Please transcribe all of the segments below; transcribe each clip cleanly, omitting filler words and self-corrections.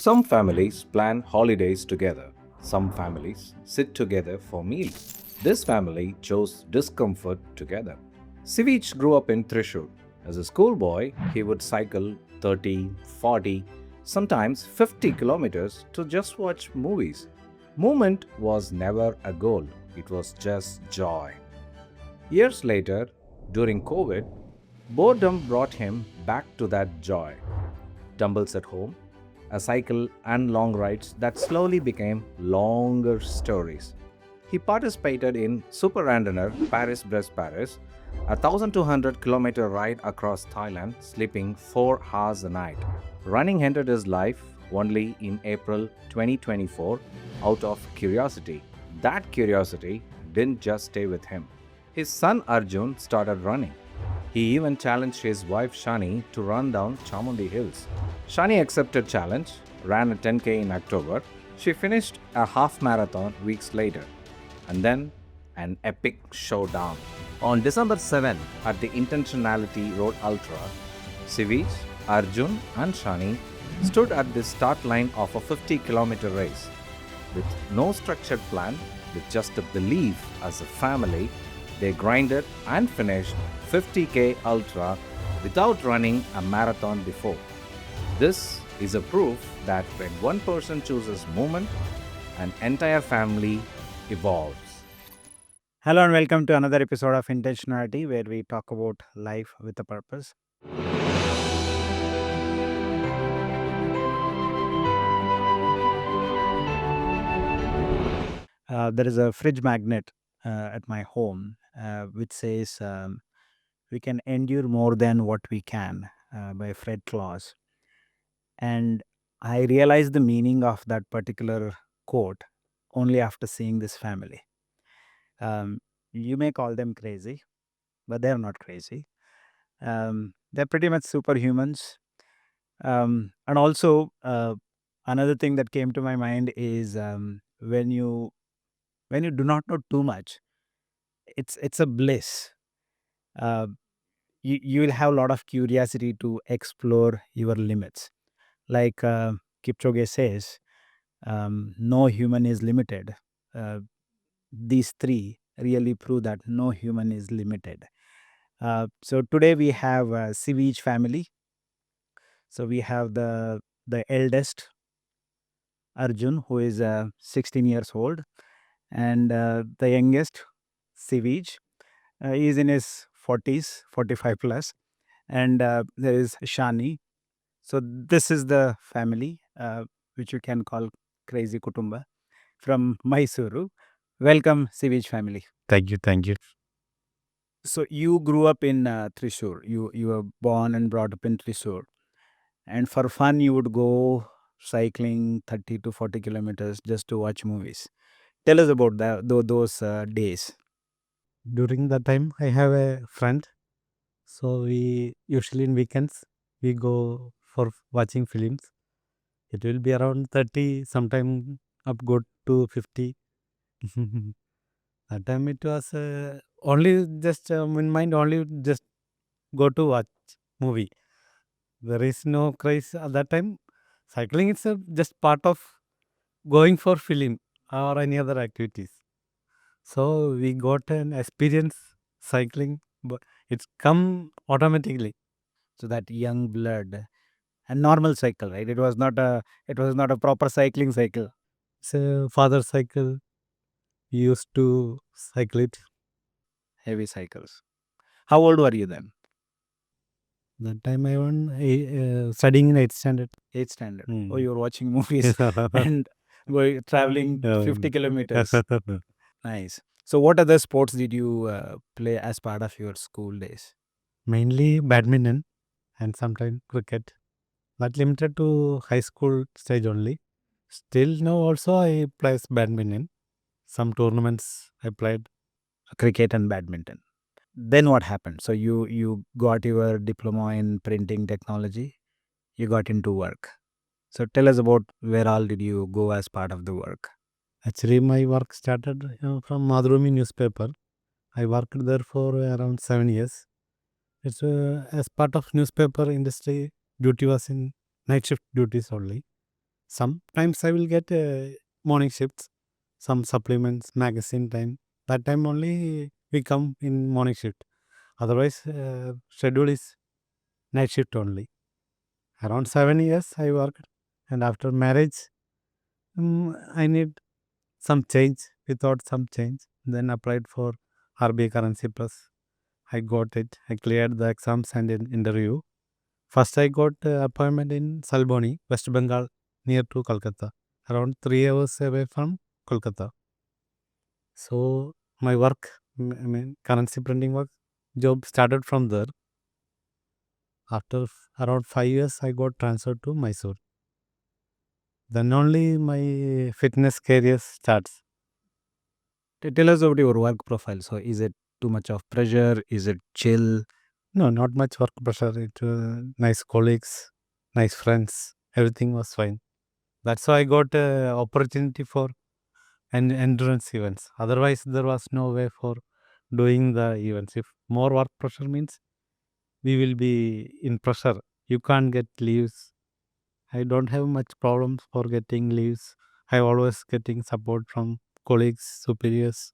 Some families plan holidays together. Some families sit together for meals. This family chose discomfort together. Siveej grew up in Thrissur. As a schoolboy, he would cycle 30, 40, sometimes 50 kilometers to just watch movies. Movement was never a goal, it was just joy. Years later, during COVID, boredom brought him back to that joy. Tumbles at home, a cycle, and long rides that slowly became longer stories. He participated in Super Randonneur Paris Brest Paris, a 1200-kilometer ride across Thailand, sleeping 4 hours a night. Running entered his life only in April 2024 out of curiosity. That curiosity didn't just stay with him. His son Arjun started running. He even challenged his wife Shani to run down Chamundi Hills. Shani accepted challenge, ran a 10K in October. She finished a half marathon weeks later. And then an epic showdown. On December 7 at the Intentionality Road Ultra, Siveej, Arjun and Shani stood at the start line of a 50-kilometer race. With no structured plan, with just a belief as a family, they grinded and finished 50K Ultra without running a marathon before. This is a proof that when one person chooses movement, an entire family evolves. Hello and welcome to another episode of Intentionality where we talk about life with a purpose. There is a fridge magnet at my home which says we can endure more than what we can by Fred Claus. And I realized the meaning of that particular quote only after seeing this family. You may call them crazy, but they're not crazy. They're pretty much superhumans. And also, another thing that came to my mind is when you do not know too much, it's a bliss. Uh, you will have a lot of curiosity to explore your limits. Like Kipchoge says, no human is limited. Uh, these three really prove that no human is limited. So today we have Siveej family. So we have the eldest Arjun, who is 16 years old, and the youngest Siveej. He is in his 40s, 45 plus, and there is Shani. So this is the family, which you can call Crazy Kutumba from Mysuru. Welcome, Siveej family. Thank you, thank you. So you grew up in Thrissur. You were born and brought up in Thrissur, and for fun you would go cycling 30 to 40 kilometers just to watch movies. Tell us about those days. During that time, I have a friend. So we usually in weekends we go for watching films. It will be around 30, sometime up go to 50. That time it was only just in mind only just go to watch movie. There is no craze at that time. Cycling is just part of going for film or any other activities. So we got an experience cycling, but it's come automatically. So that young blood and normal cycle, right? It was not a proper cycling cycle. So father cycle, we used to cycle it. Heavy cycles. How old were you then? That time I was studying in 8th standard. Eighth standard. Hmm. Oh, you were watching movies and going traveling 50 kilometers. Nice. So what other sports did you play as part of your school days? Mainly badminton and sometimes cricket, but limited to high school stage only. Still now also I play badminton. Some tournaments I played. Cricket and badminton. Then what happened? So you got your diploma in printing technology. You got into work. So tell us about where all did you go as part of the work? Actually, my work started from Madhurumi newspaper. I worked there for around 7 years. It's as part of newspaper industry. Duty was in night shift duties only. Sometimes I will get morning shifts, some supplements, magazine time. That time only we come in morning shift. Otherwise, schedule is night shift only. Around 7 years I worked, and after marriage, I need some change. We thought some change. Then applied for RBI Currency Plus. I got it. I cleared the exams and interview. First, I got appointment in Salboni, West Bengal, near to Kolkata, around 3 hours away from Kolkata. So my work, I mean currency printing work, job started from there. After around 5 years, I got transferred to Mysore. Then only my fitness career starts. Tell us about your work profile. So is it too much of pressure? Is it chill? No, not much work pressure. It nice colleagues, nice friends. Everything was fine. That's why I got opportunity for endurance events. Otherwise, there was no way for doing the events. If more work pressure means we will be in pressure. You can't get leaves. I don't have much problems for getting leaves. I always getting support from colleagues, superiors.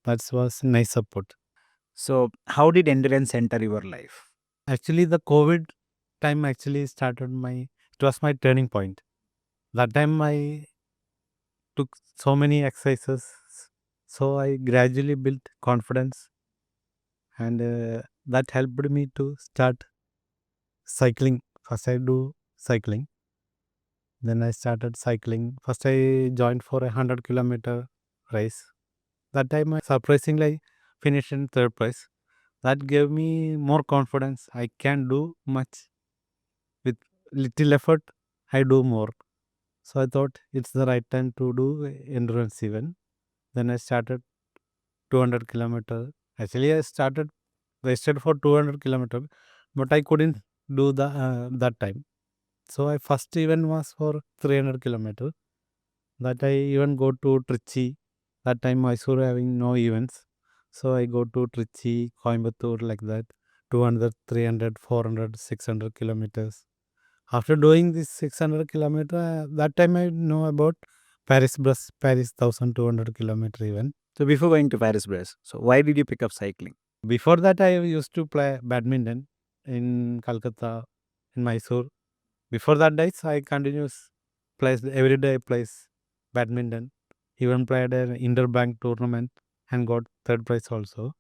That was nice support. So how did endurance enter your life? Actually, the COVID time actually started my. It was my turning point. That time I took so many exercises, so I gradually built confidence, and that helped me to start cycling. First, I do cycling. Then I started cycling. First, I joined for 100 kilometer race. That time, I surprisingly finished in third place. That gave me more confidence. I can do much with little effort. I do more. So I thought it's the right time to do endurance event. Then I started 200 kilometer. Actually, I started registered for 200 kilometer, but I couldn't do the that time. So I first event was for 300 kilometer. That I even go to Trichy. That time Mysore having no events. So I go to Trichy, Coimbatore like that. 200, 300, 400, 600 kilometers. After doing this 600 kilometer, that time I know about Paris 1200 kilometer event. So before going to Paris, so why did you pick up cycling? Before that, I used to play badminton in Calcutta, in Mysore. Before that days, I continuous plays every day plays badminton. Even played an interbank tournament and got third prize also.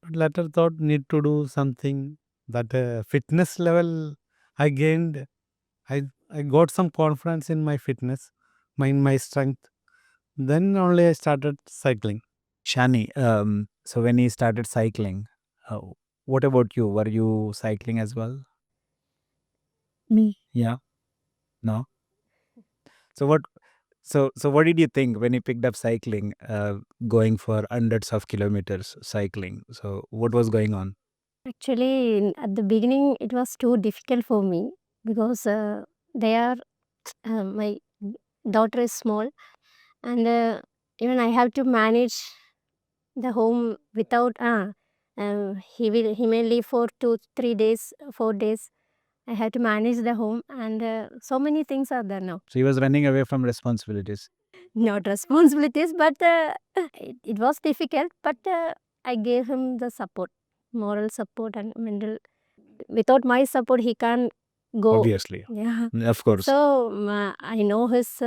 But later thought need to do something that fitness level I gained. I got some confidence in my fitness, my strength. Then only I started cycling. Shani, so when he started cycling, uh, what about you? Were you cycling as well? Me. Yeah. No. So what? So what did you think when you picked up cycling, going for hundreds of kilometers cycling? So what was going on? Actually, at the beginning, it was too difficult for me because they are my daughter is small, and even I have to manage the home without. He may leave for 2 3 days, 4 days. I have to manage the home, and so many things are there now. So he was running away from responsibilities. Not responsibilities, but it was difficult. But I gave him the support, moral support, and mental. Without my support, he can't go. Obviously. Yeah. Of course. So I know his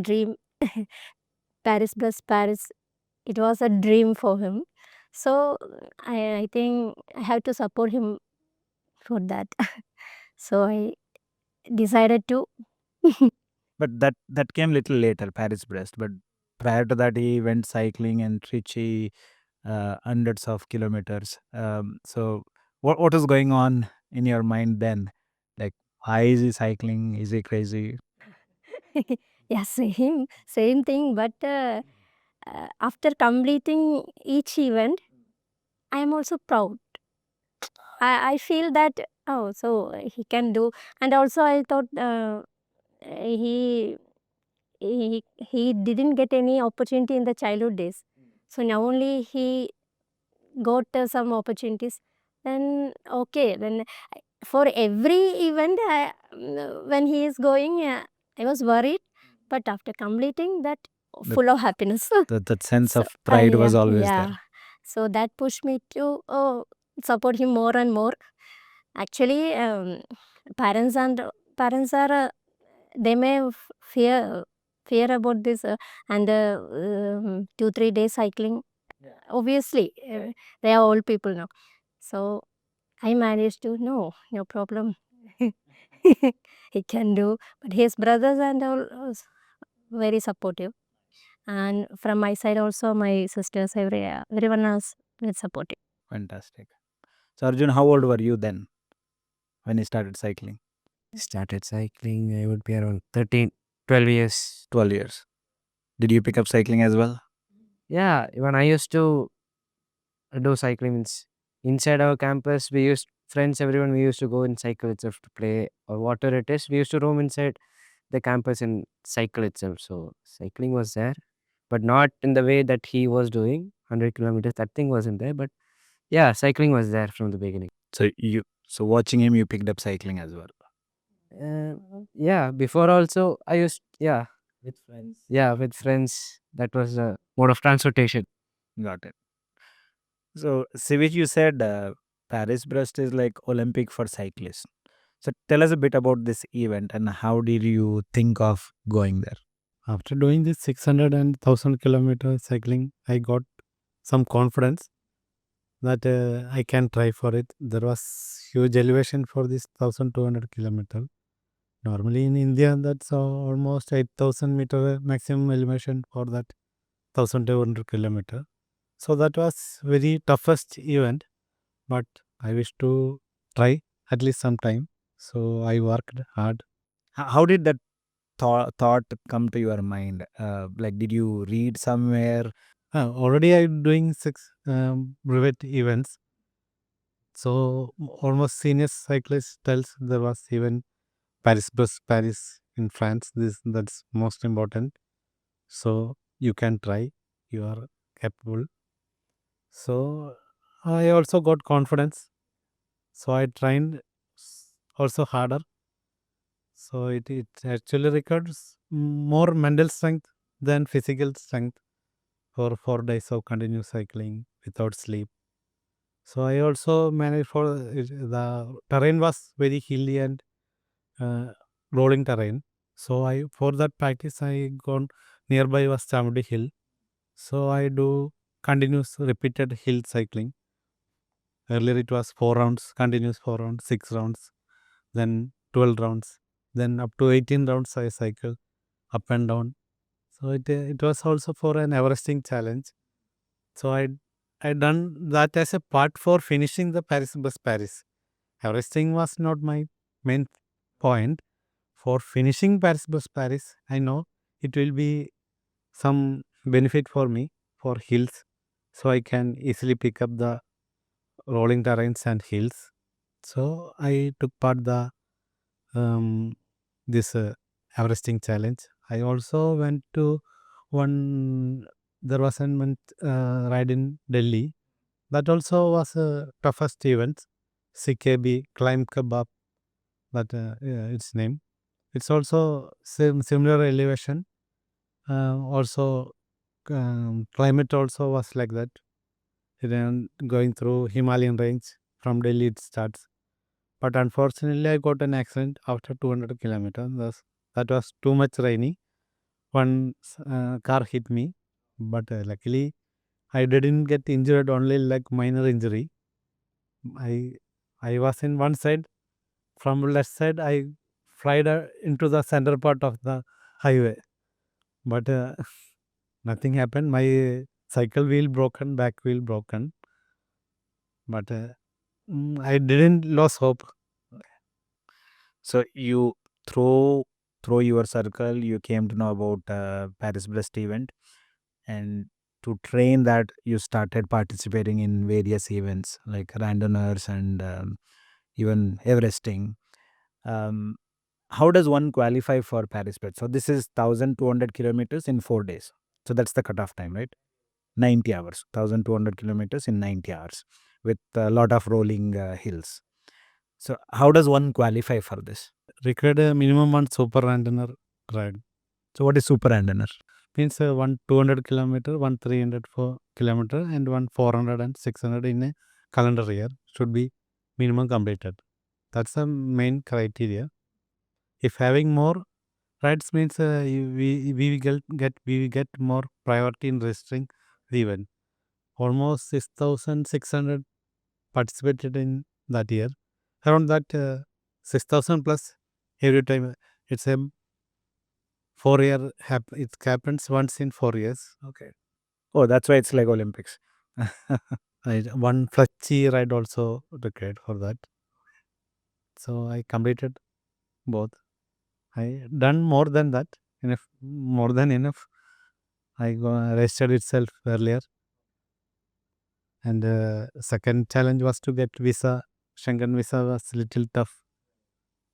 dream. Paris. It was a dream for him. So I think I have to support him for that. So I decided to. But that came little later, Paris-Brest. But prior to that, he went cycling and Trichy, hundreds of kilometers. So what is going on in your mind then? Like, why is he cycling? Is he crazy? Yeah, same thing. But after completing each event, I am also proud. I feel that, oh, so he can do. And also I thought he he didn't get any opportunity in the childhood days. So now only he got some opportunities. Then okay, then for every event, when he is going, I was worried, but after completing that, full of happiness. That sense So, of pride was yeah, always yeah. there. So that pushed me to support him more and more. Actually, parents are they may fear about this and 2-3 days cycling. Obviously, they are old people now. So I managed to no problem. He can do, but his brothers and all was very supportive, and from my side also, my sisters, everyone else very supportive. Fantastic. So Arjun, how old were you then when you started cycling? Started cycling, I would be around 13, 12 years. 12 years. Did you pick up cycling as well? Yeah, when I used to do cycling means inside our campus, we used friends, everyone, we used to go and cycle itself to play or whatever it is. We used to roam inside the campus and cycle itself. So cycling was there, but not in the way that he was doing 100 kilometers. That thing wasn't there, but yeah, cycling was there from the beginning. So watching him, you picked up cycling as well. Yeah, before also I used, yeah, With friends. yeah, with friends. That was a mode of transportation. Got it. So Siveej, you said Paris Brest is like Olympic for cyclists. So tell us a bit about this event and how did you think of going there? After doing this 600 and 1000 kilometer cycling, I got some confidence that I can try for it. There was huge elevation for this 1200 kilometer. Normally in India, that's almost 8000 meter maximum elevation for that 1200 kilometer. So that was very toughest event, but I wish to try at least some time. So I worked hard. How did that thought come to your mind? Like, did you read somewhere? Already I'm doing 6 brevet events. So almost senior cyclist tells there was even Paris Brest Paris in France. That's most important. So you can try. You are capable. So I also got confidence. So I trained also harder. So it actually requires more mental strength than physical strength for 4 days of continuous cycling without sleep. So I also managed for the terrain was very hilly and uh, rolling terrain. So I for that practice I gone nearby was Chamundi Hill. So I do continuous repeated hill cycling. Earlier it was 4 rounds, continuous 4 rounds, 6 rounds, then 12 rounds, then up to 18 rounds I cycle up and down. So it was also for an Everesting challenge. So I done that as a part for finishing the Paris bus Paris. Everesting was not my main point. For finishing Paris bus Paris, I know it will be some benefit for me for hills. So I can easily pick up the rolling terrains and hills. So I took part the this Everesting challenge. I also went to one. There was one ride in Delhi. That also was a toughest event. CKB Climb Kebab. That yeah, its name. It's also similar elevation. Also climate also was like that. Then going through Himalayan range from Delhi it starts. But unfortunately, I got an accident after 200 kilometers. That was too much rainy. One car hit me, but luckily I didn't get injured. Only like minor injury. I I was in one side. From left side, I fried into the center part of the highway. But nothing happened. My cycle wheel broken, back wheel broken. But I didn't lose hope. So you through your circle, you came to know about Paris Brest event, and to train that, you started participating in various events like Randonneurs and even Everesting. Um, how does one qualify for Paris Brest? So this is 1,200 kilometers in 4 days. So that's the cutoff time, right? 90 hours, 1,200 kilometers in 90 hours with a lot of rolling hills. So how does one qualify for this? Required a minimum one super Randonneur ride. So what is super Randonneur? Means one 200 kilometer, one 304 kilometer, and one 400 and 600 in a calendar year should be minimum completed. That's the main criteria. If having more rides means we will get more priority in registering the event. Almost 6,600 participated in that year. Around that 6,000 plus every time. It's a 4 year it happens once in 4 years. Okay. Oh, that's why it's like Olympics. One flashy ride also required for that. So I completed both. I done more than that. Enough, more than enough. I registered itself earlier. And second challenge was to get visa. Schengen visa was little tough.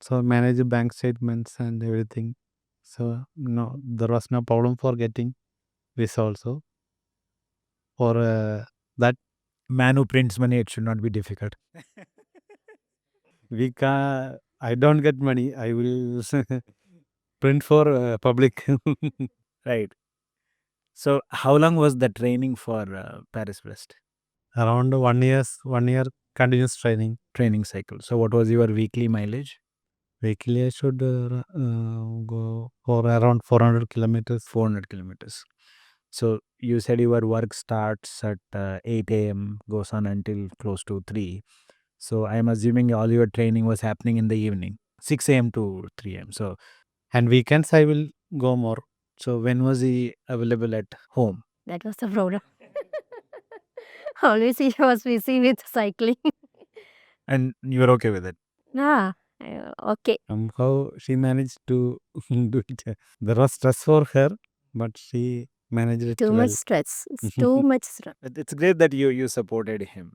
So manage bank statements and everything. So no, there was no problem for getting visa also. For that Man who prints money, it should not be difficult. we can. I don't get money. I will print for public. Right. So how long was the training for Paris Brest? Around 1 year continuous training. Training cycle. So what was your weekly mileage? Weekly I should go for around 400 kilometers. 400 kilometers. So you said your work starts at 8 a.m., goes on until close to 3. So I'm assuming all your training was happening in the evening, 6 a.m. to 3 a.m. So And weekends I will go more. so when was he available at home? That was the problem. Always he was busy with cycling. And you were okay with it? Ah, okay. Somehow she managed to do it. There was stress for her, but she managed it Too well. much stress. It's too much stress. It's great that you supported him.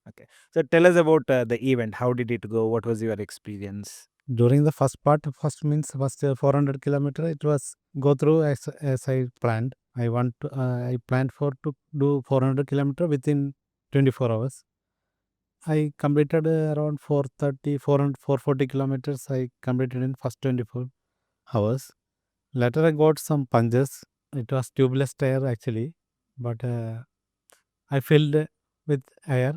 Okay. So tell us about the event. How did it go? What was your experience? During the first part, first 400 kilometer, it was go through as I planned. I planned for to do 400 kilometer within 24 hours. I completed around 430, 400, 440 kilometers. I completed in first 24 hours. Later, I got some punches. It was tubeless tire actually, but I filled with air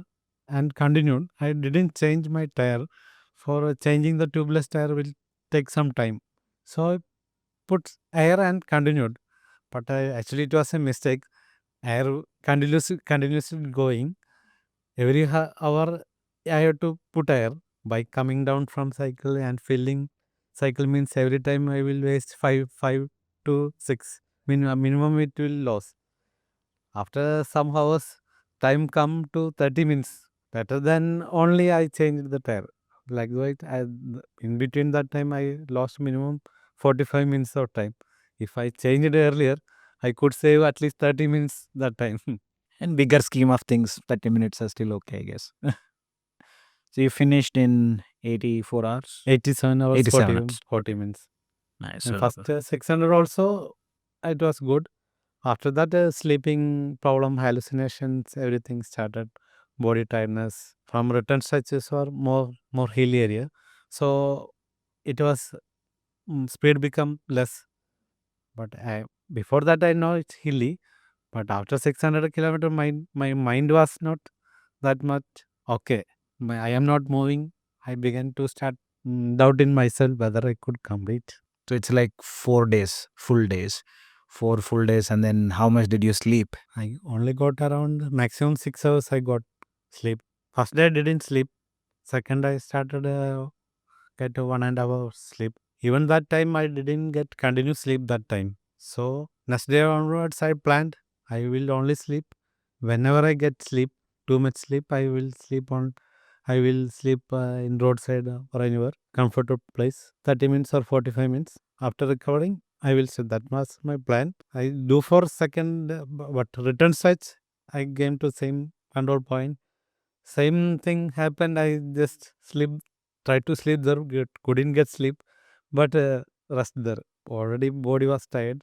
and continued. I didn't change my tire. For changing the tubeless tire will take some time. So I put air and continued. But actually, it was a mistake. Air continuously going. Every hour I have to put air by coming down from cycle and filling cycle means every time I will waste 5 to 6 minimum it will lose. After some hours time come to 30 minutes. Better than only I changed the tire. Like that, in between that time I lost minimum 45 minutes of time. If I changed it earlier, I could save at least 30 minutes that time. In bigger scheme of things, 30 minutes are still okay, I guess. So you finished in 84 hours? 87 hours, 87 hours. 40 minutes. Nice. And So first 600 also, it was good. After that, sleeping problem, hallucinations, everything started. Body tiredness. From return stretches or more hilly area. So it was speed become less. But before that, I know it's hilly. But after 600 kilometer, my mind was not that much okay. I am not moving. I began to start doubt in myself whether I could complete. so it's like 4 days, full days. 4 full days, and then how much did you sleep? I only got around maximum 6 hours. I got sleep. First day I didn't sleep. Second I started get 1.5 hours sleep. Even that time I didn't get continuous sleep that time. So next day onwards I planned I will only sleep whenever I get sleep. Too much sleep I will sleep on. I will sleep in roadside or anywhere comfortable place. 30 minutes or 45 minutes. After recovering I will say that was my plan. I do for second, but return stretch, I came to same control point. Same thing happened. I just sleep, tried to sleep there, couldn't get sleep, but rest there. Already body was tired.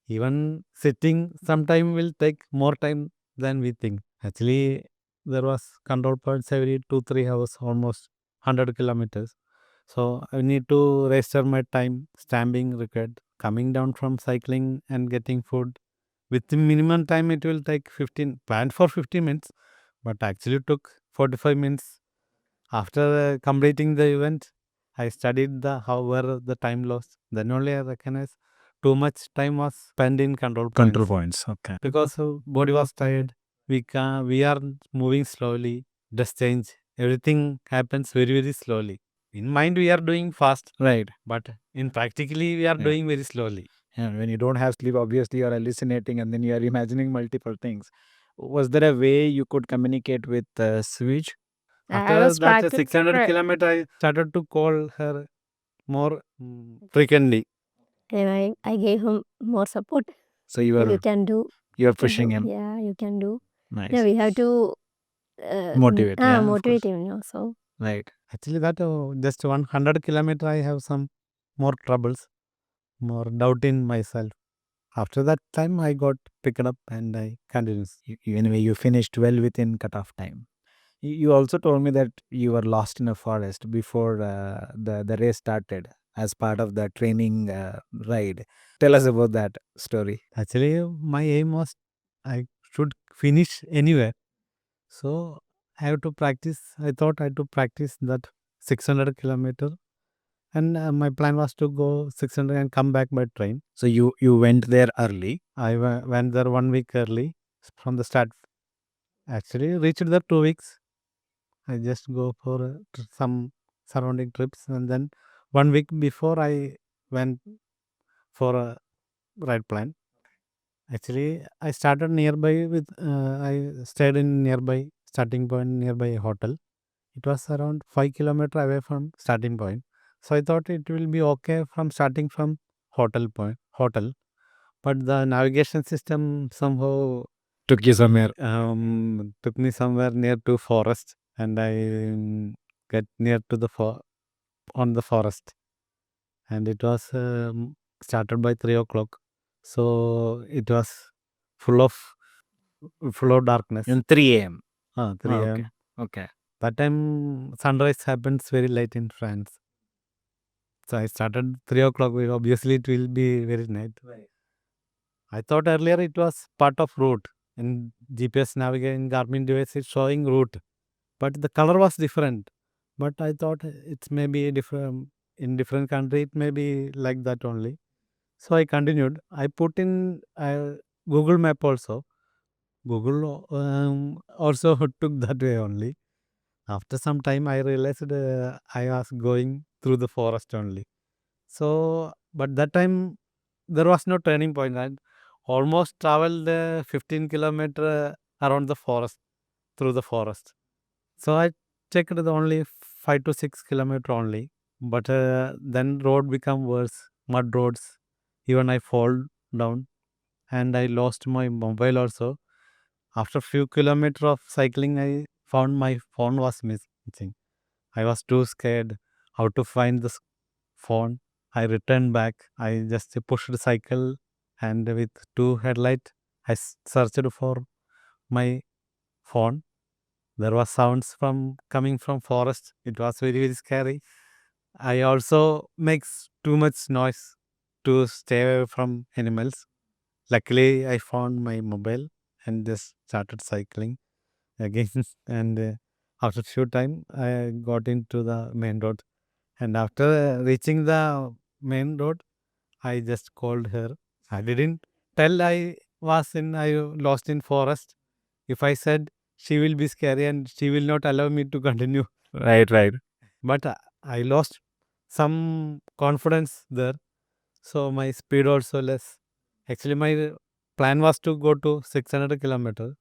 Even sitting sometime will take more time than we think. Actually, there was control points every 2-3 hours almost 100 kilometers. So I need to register my time, stamping record, coming down from cycling and getting food. With the minimum time, it will take 15, planned for 15 minutes, but actually took 45 minutes. After completing the event, I studied the how were the time lost. Then only I recognized too much time was spent in control points. Okay. Because body was tired. We are moving slowly. Dress change. Everything happens very, very slowly. In mind, we are doing fast, Right. but in practically, we are Yeah. doing very slowly. And when you don't have sleep, obviously you are hallucinating and then you are imagining multiple things. Was there a way you could communicate with Siveej? I After was that practicing. 600 kilometer, I started to call her more frequently. And I gave him more support. So you You were can do. pushing him. Yeah, you can do. Nice. Yeah, we have to Motivate. Yeah, of motivate course. him also. Right. Actually, that just 100 kilometer, I have some more troubles, more doubt in myself. After that time, I got picked up and I continued. Anyway, you finished well within cutoff time. You also told me that you were lost in a forest before the race started as part of the training ride. Tell us about that story. Actually, my aim was I should finish anywhere. So I have to practice. I thought I had to practice that 600 kilometer. And my plan was to go 600 and come back by train. So you went there early. I went there 1 week early from the start. Actually, reached there 2 weeks. I just go for some surrounding trips, and then 1 week before I went for a ride plan. Actually, I started nearby with I stayed in nearby starting point nearby a hotel. It was around 5 kilometer away from starting point, so I thought it will be okay from starting from hotel. But the navigation system somehow Took you somewhere. took me somewhere near to forest, and I get near to the on the forest, and it was started by 3 o'clock, so it was full of darkness. In 3 a.m. 3 Oh, a.m. okay. That time sunrise happens very late in France. So I started 3 o'clock. Obviously, it will be very night. I thought earlier it was part of route. In GPS navigation, Garmin device is showing route, but the color was different. But I thought it's maybe different in different country. It may be like that only. So I continued. I put in Google Map also. Google also took that way only. After some time, I realized I was going through the forest only. So, but that time there was no turning point. I almost traveled 15 kilometer around the forest, through the forest. So I checked the only 5 to 6 kilometer only. But then road become worse, mud roads. Even I fall down and I lost my mobile also. After few kilometer of cycling, I found my phone was missing. I was too scared how to find the phone. I returned back. I just pushed the cycle and with two headlight, I searched for my phone. There was sounds from coming from forest. It was very, very scary. I also makes too much noise to stay away from animals. Luckily, I found my mobile and just started cycling again. And after few time, I got into the main road. And after reaching the main road, I just called her. I didn't tell I lost in forest. If I said, she will be scary and she will not allow me to continue. Right. But I lost some confidence there. So my speed also less. Actually, my plan was to go to 600 kilometer,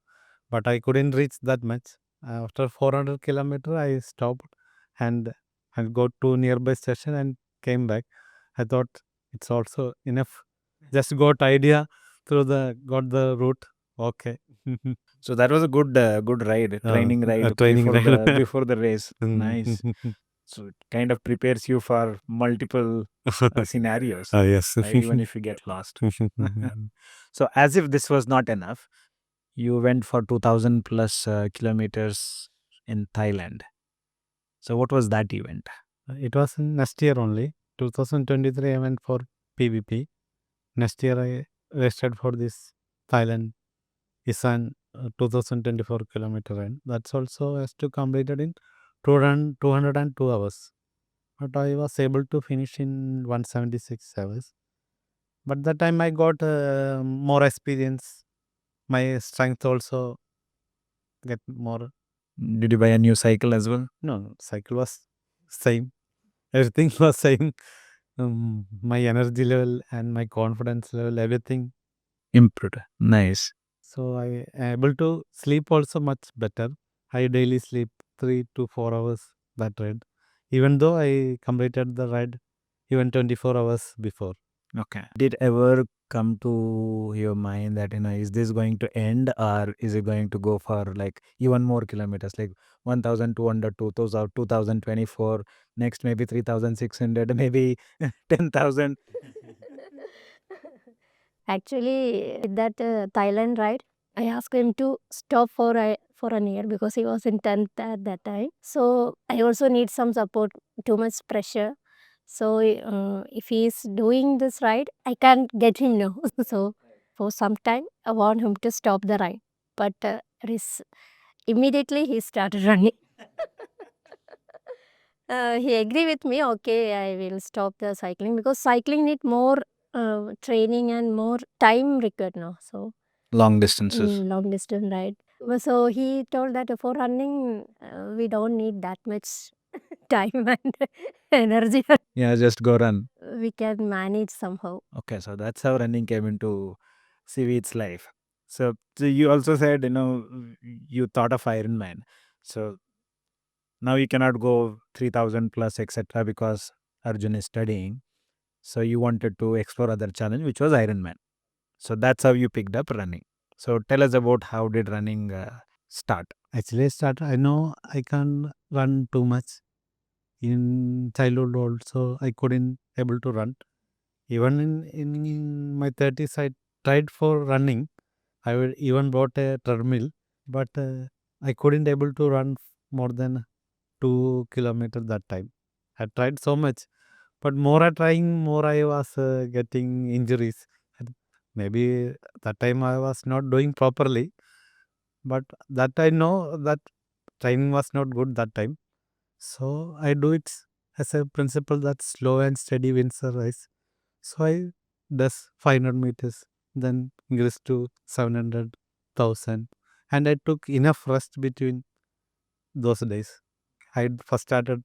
but I couldn't reach that much. After 400 kilometer, I stopped and go to nearby station and came back. I thought it's also enough. Just got idea got the route. Okay. So that was a good ride, training ride training ride. before the race. Nice. So it kind of prepares you for multiple scenarios, Yes. right? Even if you get lost. So as if this was not enough, you went for 2000 plus kilometers in Thailand. So what was that event? It was in next year only. 2023 I went for PVP. Next year I registered for this Thailand Isan 2024 kilometer run. That's also has to completed in 202 hours. But I was able to finish in 176 hours. But that time I got more experience. My strength also get more. Did you buy a new cycle as well? No, cycle was same. Everything was same. My energy level and my confidence level, everything. Improved. Nice. So I able to sleep also much better. I daily sleep 3 to 4 hours that ride. Even though I completed the ride even 24 hours before. Okay. Did ever come to your mind that, is this going to end, or is it going to go for like even more kilometers, like 1,200, 2,000, 2024, next maybe 3,600, maybe 10,000? Actually, with that Thailand ride, I asked him to stop for an year because he was in 10th at that time. So I also need some support, too much pressure. So if he is doing this ride, I can't get him now. So for some time, I want him to stop the ride. But immediately he started running. He agreed with me, okay, I will stop the cycling because cycling need more training and more time required now. So Long distances. long distance ride. So he told that for running, we don't need that much time and energy. Yeah, just go run. We can manage somehow. Okay, so that's how running came into Siveej's life. So you also said, you thought of Ironman. So now you cannot go 3,000 plus, etc., because Arjun is studying. So you wanted to explore other challenge, which was Ironman. So that's how you picked up running. So tell us about how did running start? Actually, I know I can't run too much. In childhood also, I couldn't able to run. Even in my 30s, I tried for running. I even bought a treadmill, but I couldn't able to run more than 2 kilometers that time. I tried so much, but more I trying, more I was getting injuries. And maybe that time I was not doing properly, but that I know that training was not good that time. So I do it as a principle that slow and steady wins the race. So I does 500 meters, then increased to 700, 1000, and I took enough rest between those days. I first started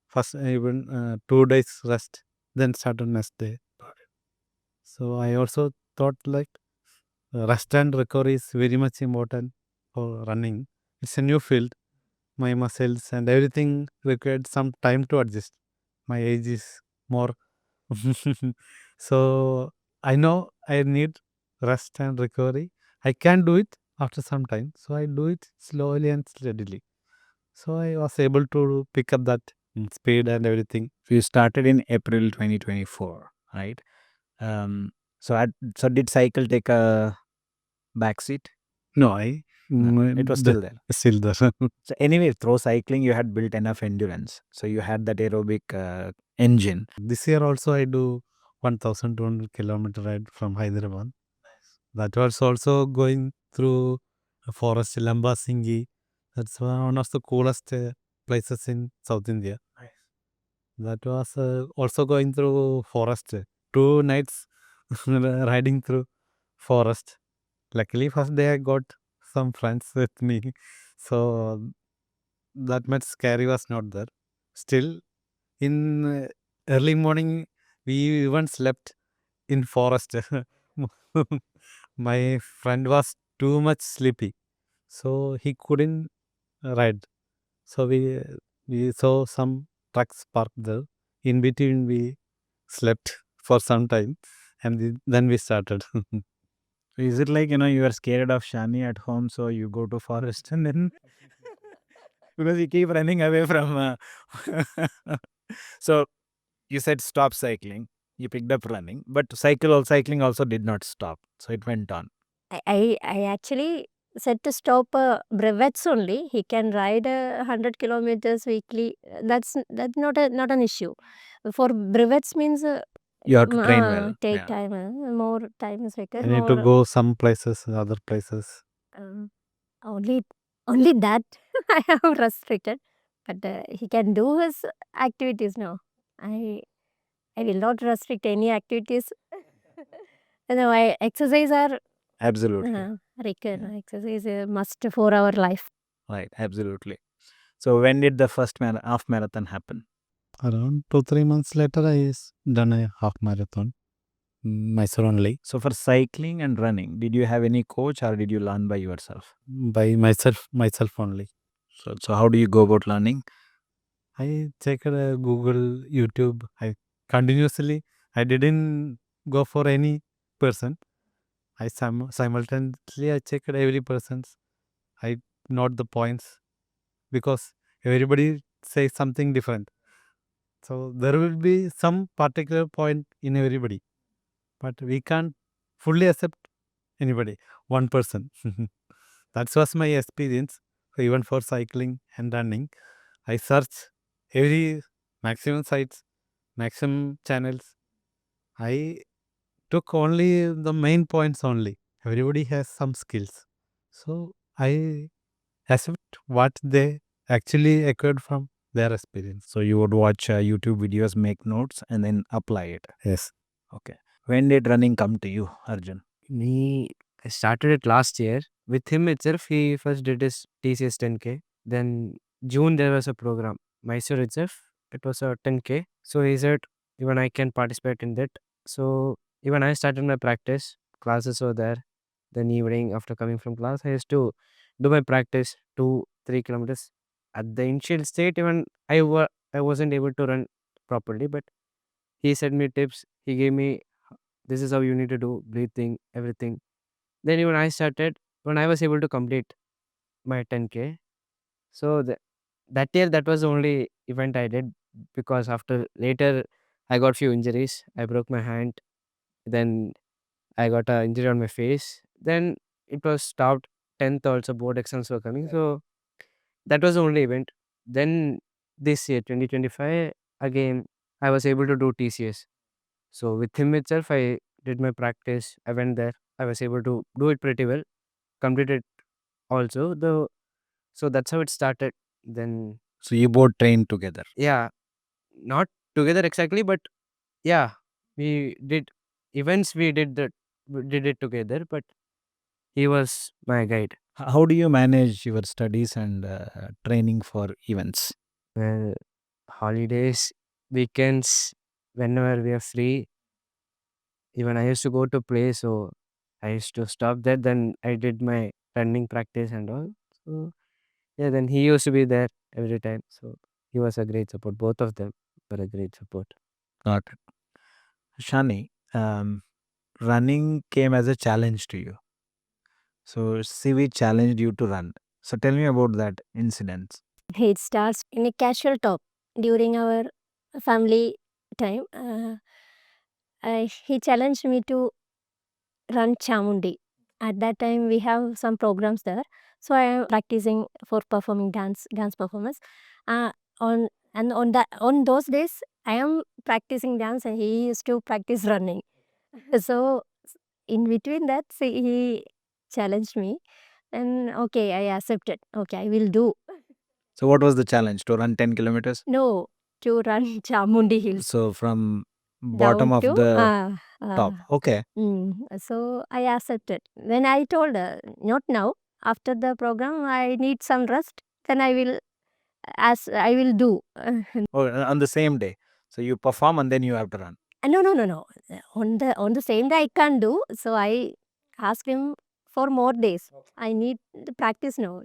first even 2 days rest, then started next day. So I also thought like rest and recovery is very much important for running. It's a new field. My muscles and everything required some time to adjust. My age is more. So I know I need rest and recovery. I can do it after some time. So I do it slowly and steadily. So I was able to pick up that speed and everything. You started in April 2024, right? So did cycle take a backseat? No, I No, it was still there. still there. So anyway, through cycling, you had built enough endurance. So you had that aerobic engine. This year also I do 1,200 kilometer ride from Hyderabad. That was also going through a forest, Lambasinghi. That's one of the coolest places in South India. That was also going through forest. 2 nights riding through forest. Luckily, first day I got some friends with me, so that much scary was not there. Still, in early morning, we even slept in forest. My friend was too much sleepy, so he couldn't ride. So we saw some trucks parked there. In between, we slept for some time, and then we started. So is it like, you are scared of Shani at home, so you go to forest and then because you keep running away from. So you said stop cycling. You picked up running, but cycling also did not stop. So it went on. I actually said to stop brevets only. He can ride 100 kilometers weekly. That's not an issue. For brevets means You have to train well. take Yeah. time. More time is I required. need to More go some places, other places. only that I have restricted. But he can do his activities now. I will not restrict any activities. No, I exercise are Absolutely. required. Exercise is a must for our life. Right. Absolutely. So when did the first half marathon happen? Around 2-3 months later, done a half marathon. Myself only. So for cycling and running, did you have any coach or did you learn by yourself? By myself only. So how do you go about learning? I checked Google, YouTube. I didn't go for any person. I simultaneously I checked every person's. I note the points because everybody says something different. So there will be some particular point in everybody, but we can't fully accept anybody, one person. That was my experience. Even for cycling and running, I search every maximum sites, maximum channels. I took only the main points only. Everybody has some skills, so I accept what they actually acquired from their experience. So you would watch YouTube videos, make notes, and then apply it. Yes. Okay. When did running come to you, Arjun? I started it last year. With him itself, he first did his TCS 10K. Then June there was a program. Mysore itself, it was a 10K. So he said, even I can participate in that. So even I started my practice. Classes were there. Then evening after coming from class, I used to do my practice 2-3 kilometers. At the initial state, even I wasn't able to run properly, but he said me tips. He gave me this is how you need to do breathing, everything. Then even I started when I was able to complete my 10K. So that year, that was the only event I did because after later I got few injuries. I broke my hand. Then I got an injury on my face. Then it was stopped. 10th also board exams were coming. So that was the only event. Then this year, 2025, again, I was able to do TCS. So with him itself, I did my practice. I went there. I was able to do it pretty well. Completed also. So that's how it started. Then So you both trained together. yeah, not together exactly, but yeah, we did events. We did it together. But he was my guide. How do you manage your studies and training for events? Well, holidays, weekends, whenever we are free, even I used to go to play. So I used to stop there. Then I did my running practice and all. So yeah, then he used to be there every time. So he was a great support. Both of them were a great support. Got it. Shani, running came as a challenge to you. So Siveej challenged you to run. So tell me about that incident. It starts in a casual talk during our family time. He challenged me to run Chamundi. At that time, we have some programs there. So I am practicing for performing dance performance. Uh, on those days, I am practicing dance, and he used to practice running. So in between that, he challenged me, and okay, I accepted. Okay, I will do. So what was the challenge? To run 10 kilometers? No, to run Chamundi Hills So from bottom down of to the top. Okay. So I accepted. When I told her, not now, after the program, I need some rest, then I will do. Oh, on the same day. So you perform and then you have to run. No. On the same day I can't do. So I asked him for more days. I need the practice now.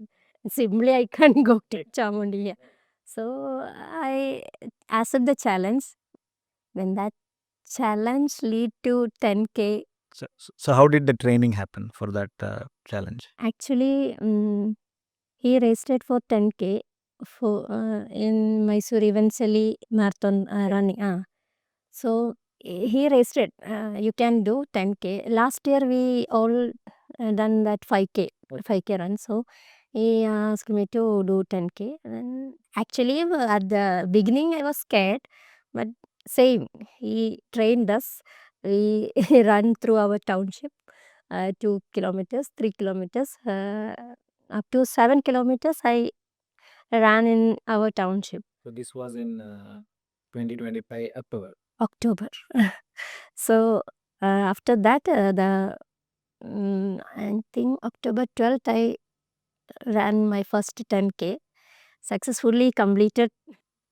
Simply I can't go to Chamundi here. So I accept the challenge. When that challenge lead to 10K, So how did the training happen for that challenge? actually he rested for 10K for in Mysore eventually marathon running. So he rested. You can do 10K. Last year we all done that 5K. 5K run. So he asked me to do 10K. And actually, at the beginning, I was scared, but same. He trained us. We run through our township, 2 kilometers, 3 kilometers, up to 7 kilometers. I ran in our township. So this was in 2025 October. So after that, I think October 12th, I ran my first 10K. Successfully completed.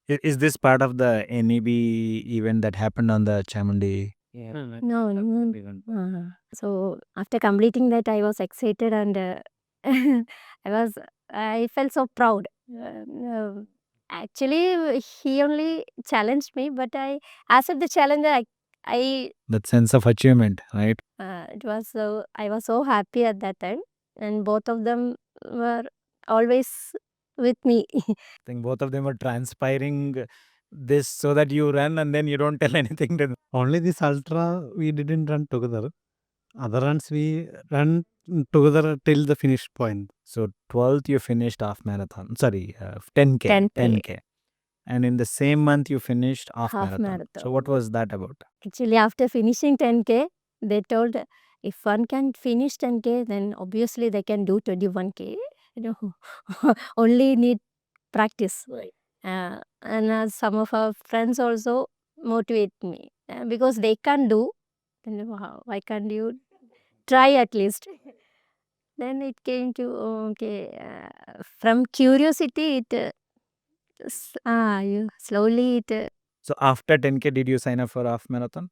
Is this part of the NEB event that happened on the Chamundi? Yeah. No, no. So after completing that, I was excited and I felt so proud. Actually, he only challenged me, but I accepted the challenge. I That sense of achievement, right? it was so I was so happy at that time, and both of them were always with me. I think both of them were transpiring this so that you run and then you don't tell anything to them. Only this ultra we didn't run together. Other runs we run together till the finish point. So 12th you finished half marathon. Sorry, 10K. 10K. 10K. And in the same month you finished half Half marathon. So what was that about? Actually, after finishing 10K, they told if one can finish 10K, then obviously they can do 21K. You know, only need practice. Right. And some of our friends also motivate me because they can do. Then why can't you try at least? Then it came to okay. From curiosity, you slowly it. So after 10K, did you sign up for half marathon?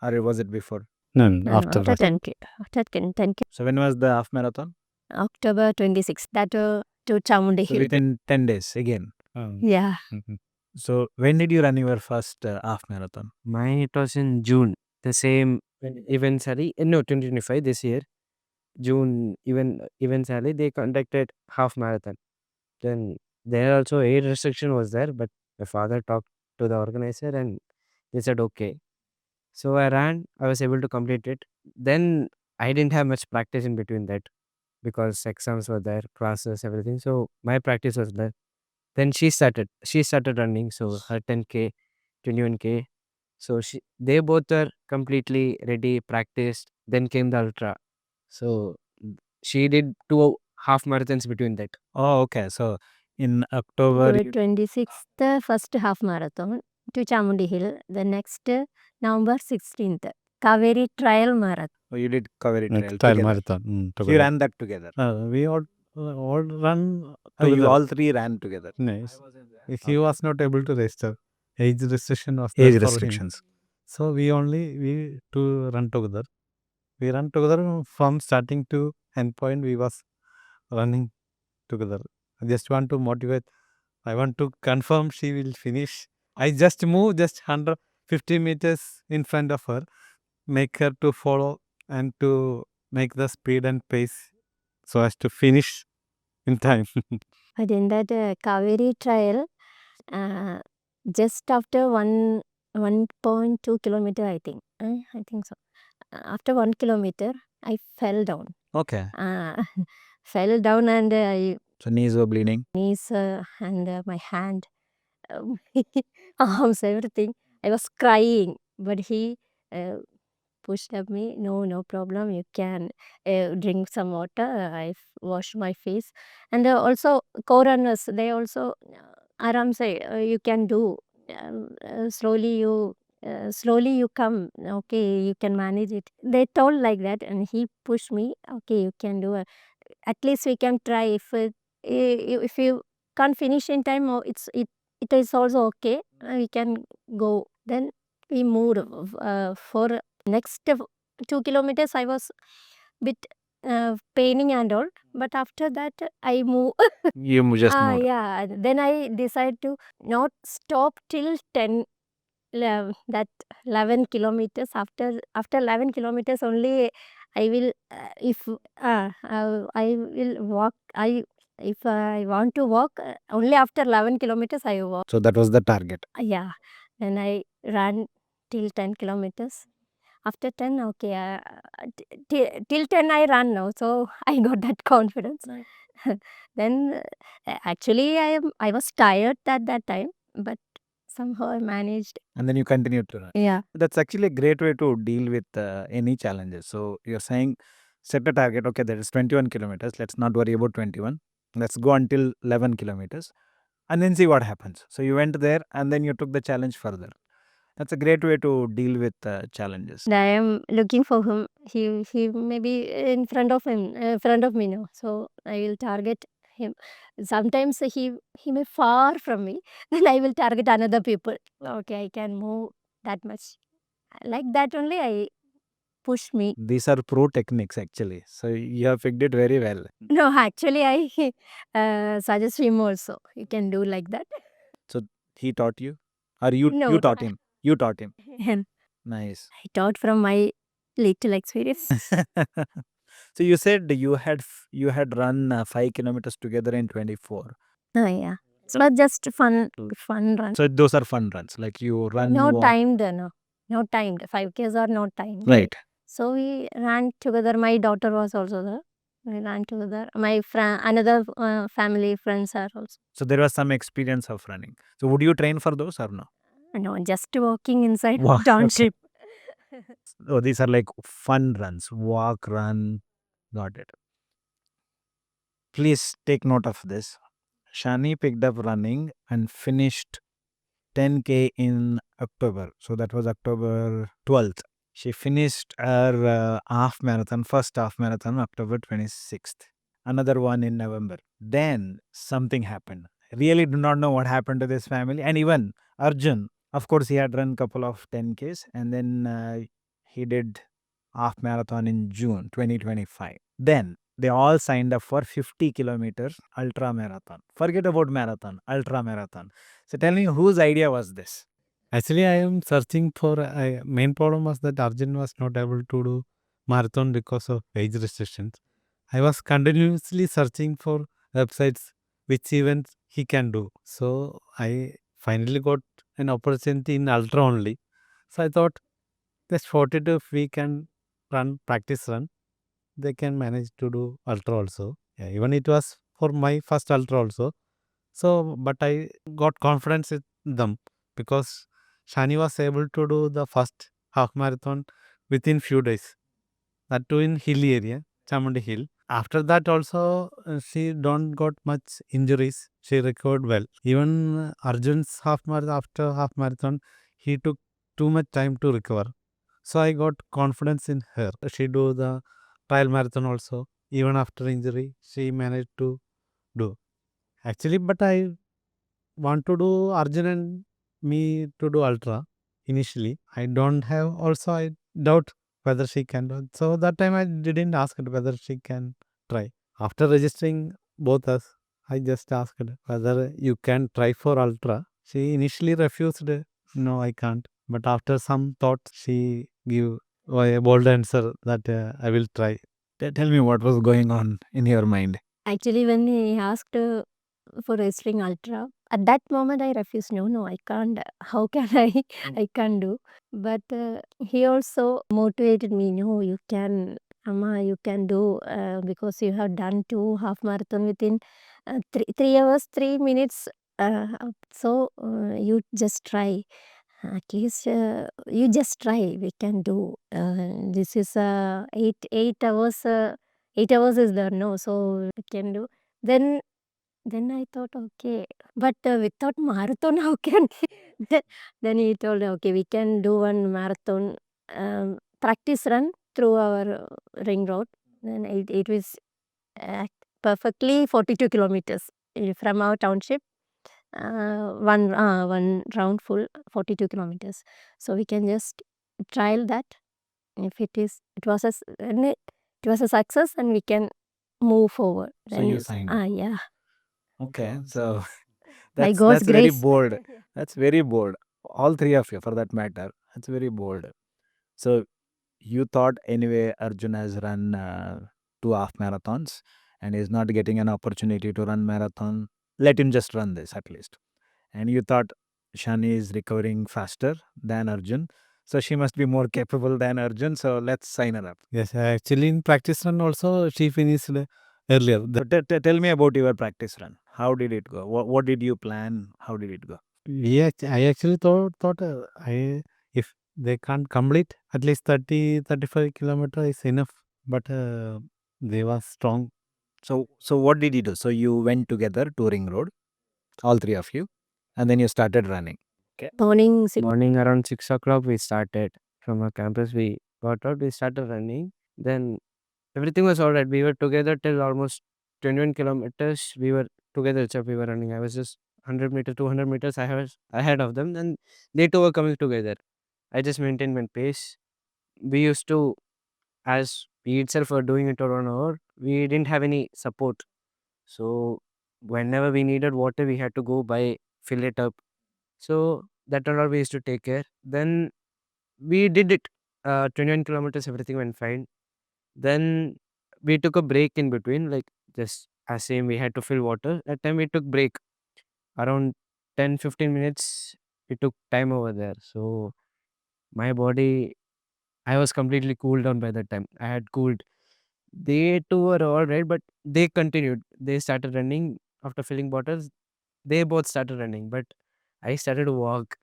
Or was it before? No, No, after that. 10K. After 10K. So when was the half marathon? October 26th. That to Chamundi So Hills. within 10 days again. Yeah. So when did you run your first half marathon? Mine it was in June. The same event Sally. No, 2025 this year. June event Sally they conducted half marathon. Then there also age restriction was there, but my father talked to the organizer and they said okay. So I ran. I was able to complete it. Then I didn't have much practice in between that because exams were there, classes, everything. So my practice was there. Then she started running. So her 10K, 21K. So they both were completely ready, practiced. Then came the ultra. So she did 2 half marathons between that. Oh, okay. So in October, October 26th, first half marathon to Chamundi Hill. The next November 16th, Kaveri Trial Marathon. you did Kaveri Like Trail trial together. marathon. So you Together. ran that together. We all run Oh, you together. all three ran together. Nice. He was not able to register. Age restriction was there Age for him. restrictions. So we to run together. We run together from starting to end point. We was running together. I just want to motivate. I want to confirm she will finish. I just move just 150 meters in front of her, make her to follow and to make the speed and pace so as to finish in time. But in that Kaveri Trial, just after 1.2 kilometer, I think. I think so. After 1 kilometer, I fell down. Okay. Fell down and So knees were bleeding. knees and my hand, arms, everything. I was crying, but he pushed up me. No problem. You can drink some water. I washed my face, and also co-runners. They also Aram say you can do slowly. Slowly you come. Okay, you can manage it. They told like that, and he pushed me. Okay, you can do it. At least we can try. If you can't finish in time, it is also okay. We can go. Then we moved for next 2 kilometers. I was bit paining and all, but after that I move. You just moved. Yeah. Then I decide to not stop till 10. That 11 kilometers. After 11 kilometers only I will if I will walk. If I want to walk only after 11 kilometers I walk. So that was the target. Yeah. Then I ran till 10 kilometers. After 10, okay, till 10 I run now, so I got that confidence. Then actually I was tired at that time, but somehow I managed. And then you continued to run. Yeah. That's actually a great way to deal with any challenges. So you're saying set a target. Okay, that is 21 kilometers. Let's not worry about 21. Let's go until 11 kilometers and then see what happens. So you went there and then you took the challenge further. That's a great way to deal with challenges. And I am looking for him. He may be in front of me now. So I will target him. Sometimes he may far from me. Then I will target another people. Okay, I can move that much. Like that only I push me. These are pro techniques actually. So you have picked it very well. No, actually I suggest him also. You can do like that. So he taught you, or you No, taught him. You taught him. and Nice. I taught from my little experience. So you said you had run 5 kilometers together in 24. Oh yeah, it's not just fun run. So those are fun runs. Like you run. No walk. timed, no. No timed. 5Ks are not timed. Right. So we ran together. My daughter was also there. We ran together. My another family friends are also. So there was some experience of running. So would you train for those or no? No, just walking inside Wow, okay. township. Oh, these are like fun runs. Walk, run. Got it. Please take note of this. Shani picked up running and finished 10K in October. So that was October 12th. She finished her first half marathon, October 26th. Another one in November. Then something happened. Really do not know what happened to this family. And even Arjun, of course, he had run couple of 10Ks and then he did half marathon in June 2025. Then they all signed up for 50 kilometers ultra marathon. Forget about marathon, ultra marathon. So tell me, whose idea was this? Actually, I am searching for main problem was that Arjun was not able to do marathon because of age restrictions. I was continuously searching for websites which events he can do. So I finally got an opportunity in ultra only. So I thought just 42 if we can run practice run, they can manage to do ultra also. Yeah, even it was for my first ultra also. So, but I got confidence in them because Shani was able to do the first half marathon within few days. That too in hilly area, Chamundi Hill. After that also, she don't got much injuries. She recovered well. Even Arjun's after half marathon, he took too much time to recover. So I got confidence in her. She do the trial marathon also. Even after injury, she managed to do. Actually, but I want to do Arjun and me to do ultra initially. I don't have also I doubt whether she can do. So that time I didn't ask her whether she can try. After registering both us, I just asked her whether you can try for ultra. She initially refused. No, I can't. But after some thought, she give a bold answer that I will try. Tell me what was going on in your mind. Actually, when he asked for wrestling ultra, at that moment I refused. No, I can't. How can I? I can't do. But he also motivated me. No, you can, Amma. You can do because you have done 2 half marathon within 3 hours 3 minutes. So you just try. At least you just try. We can do. This is 8 hours. 8 hours is there, no, so we can do. Then I thought, okay, but without marathon, how can? then, then he told, okay, we can do one marathon practice run through our ring road. Then it was uh, perfectly 42 kilometers from our township. One round full 42 kilometers. So we can just trial that. If it was a success, and we can move forward. So Then you signed up. yeah. Okay, so By that's God's very grace. bold. That's very bold. All three of you, for that matter. That's very bold. So you thought anyway Arjun has run 2 half marathons and is not getting an opportunity to run marathon. Let him just run this at least. And you thought Shani is recovering faster than Arjun. So she must be more capable than Arjun. So let's sign her up. Yes, actually in practice run also she finished earlier. So tell me about your practice run. How did it go? What did you plan? How did it go? I actually thought I if they can't complete at least 30-35 kilometer is enough. But they were strong. So what did you do? So you went together to Ring Road, all three of you, and then you started running. Morning, Morning around 6 o'clock, we started from our campus. We got out, we started running. Then everything was all right. We were together till almost 21 kilometers. We were together, so we were running. I was just 100 meters, 200 meters ahead of them, and they two were coming together. I just maintained my pace. We used to, as we itself were doing it on our own, we didn't have any support. So whenever we needed water, we had to go buy, fill it up. So that and all we used to take care. Then we did it. 21 kilometers, everything went fine. Then we took a break in between, like just as same we had to fill water. That time we took break around 10-15 minutes. We took time over there. So my body, I was completely cooled down by that time. I had cooled. They two were all right, but they continued. They started running after filling bottles. They both started running, but I started to walk.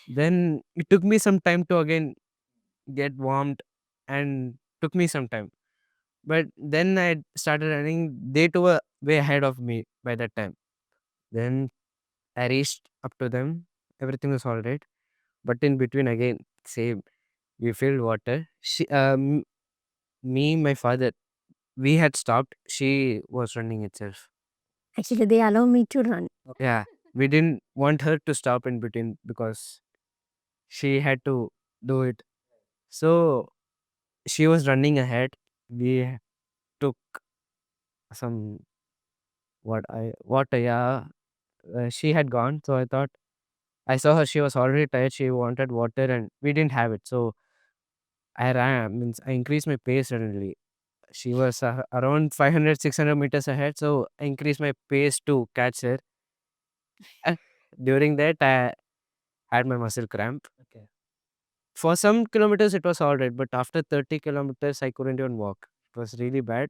Then it took me some time to again get warmed and took me some time. But then I started running. They two were way ahead of me by that time. Then I reached up to them. Everything was all right. But in between, again, same. We filled water. Me, my father, we had stopped. She was running itself. actually, they allow me to run. Yeah. We didn't want her to stop in between because she had to do it. So she was running ahead. We took some water. Yeah, she had gone. So I thought I saw her. She was already tired. She wanted water, and we didn't have it. So I ran. Means I increased my pace suddenly. She was around 500-600 meters ahead. So I increased my pace to catch her. Uh, During that, I had my muscle cramp. Okay. For some kilometers, it was all right, but after 30 kilometers, I couldn't even walk. It was really bad.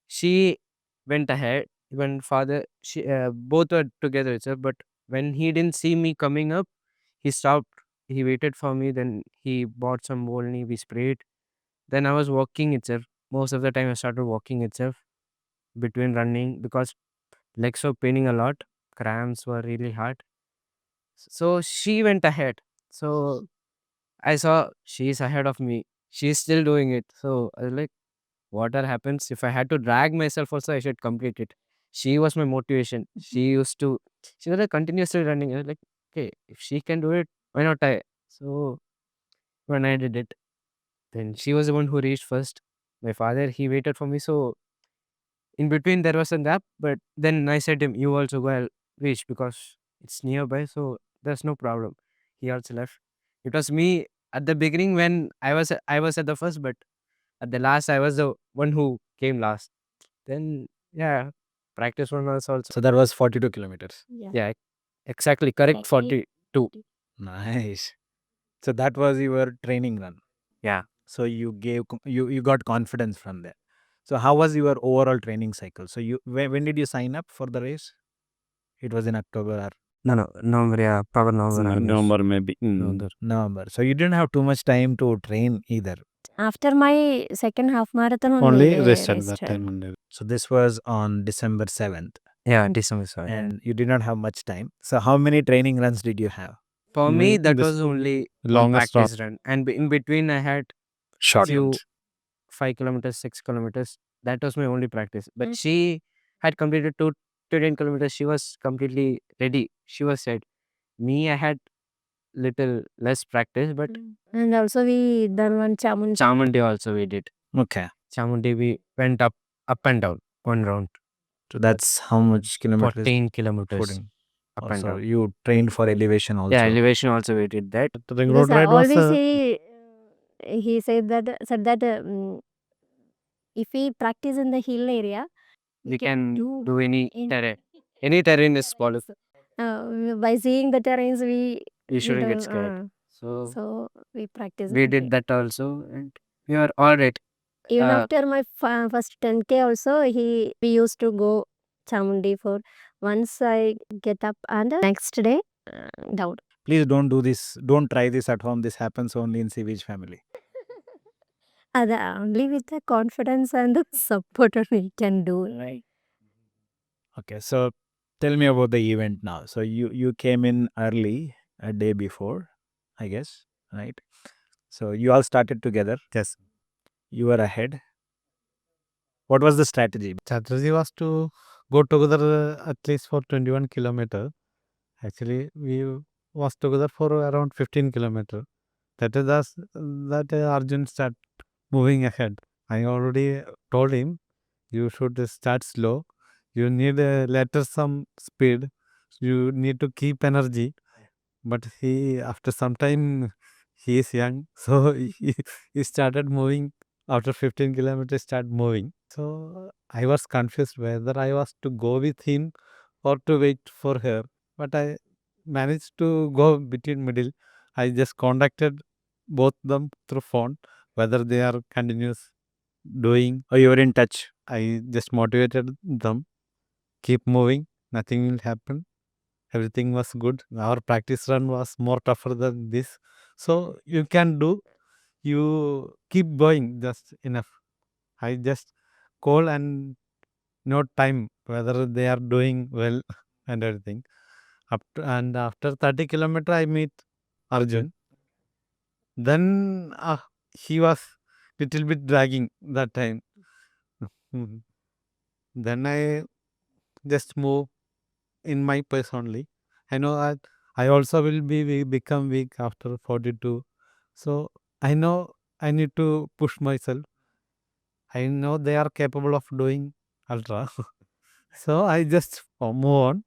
She went ahead. When father, she both were together itself, but when he didn't see me coming up, he stopped. He waited for me. Then he bought some Volney. We sprayed. Then I was walking itself. Most of the time, I started walking itself between running because legs were paining a lot. Cramps were really hard. So she went ahead. So I saw she's ahead of me. She's still doing it. So I was like, whatever happens, if I had to drag myself also, I should complete it. She was my motivation. She was like continuously running. I was like, okay, if she can do it, why not I? So when I did it, then she was the one who reached first. My father, he waited for me. So in between there was a gap, but then I said to him, you also go, I'll reach because it's nearby. So there's no problem. He also left. It was me at the beginning when I was at the first, but at the last I was the one who came last. Then yeah, practice one was also So that was 42 kilometers. yeah, exactly correct 42. Nice. So that was your training run. Yeah. So you got confidence from there. So how was your overall training cycle? So when did you sign up for the race? It was in October or No, November, yeah, proper November. I guess. November maybe. November. November. So you didn't have too much time to train either. After my second half marathon, Only they rest at that rested. time. Only. So this was on December 7th Yeah, December 7th. and you did not have much time. So how many training runs did you have? For me, that This was only one longest practice run, and in between I had Short few runs. 5 kilometers, 6 kilometers. That was my only practice. But Mm. she had completed 10 kilometers. She was completely ready. She was said. Me, I had little less practice, but And also we done one Chamundi. Chamundi also we did. Okay. Chamundi, we went up and down, one round. So that's how much kilometers? 14 kilometers 14. up and So down. you trained for elevation also. Yeah, elevation also we did that. The ring Because road ride was always he said that if we practice in the hill area, We can do any in- terrain. Any terrain is possible. by seeing the terrains we You shouldn't get do, scared. So So we practice we again. did that also, and we are all right. Even Uh, after my first 10K also, we used to go Chamundi for once I get up and next day down. Please don't do this. Don't try this at home. This happens only in Siveej family. Only with the confidence and the support we can do, right? Okay, so tell me about the event now. So you came in early, a day before, I guess, right? So you all started together. Yes. You were ahead. What was the strategy? Strategy was to go together at least for 21 kilometer. Actually, we was together for around 15 kilometer. That is that Arjun start moving ahead. I already told him you should start slow. You need later some speed. You need to keep energy. But he after some time he is young, so he started moving after 15 kilometers. Start moving. So I was confused whether I was to go with him or to wait for her. But I managed to go between middle. I just contacted both them through phone whether they are continuous doing. Oh, you were in touch. I just motivated them. Keep moving. Nothing will happen. Everything was good. Our practice run was more tougher than this. So you can do. You keep going. Just enough. I just call and note time whether they are doing well and everything. And after 30 kilometer, I meet Arjun. Then he was little bit dragging that time. Mhm. Then I just move in my pace only. I know I also will become weak after 42. So I know I need to push myself. I know they are capable of doing ultra. So I just move on.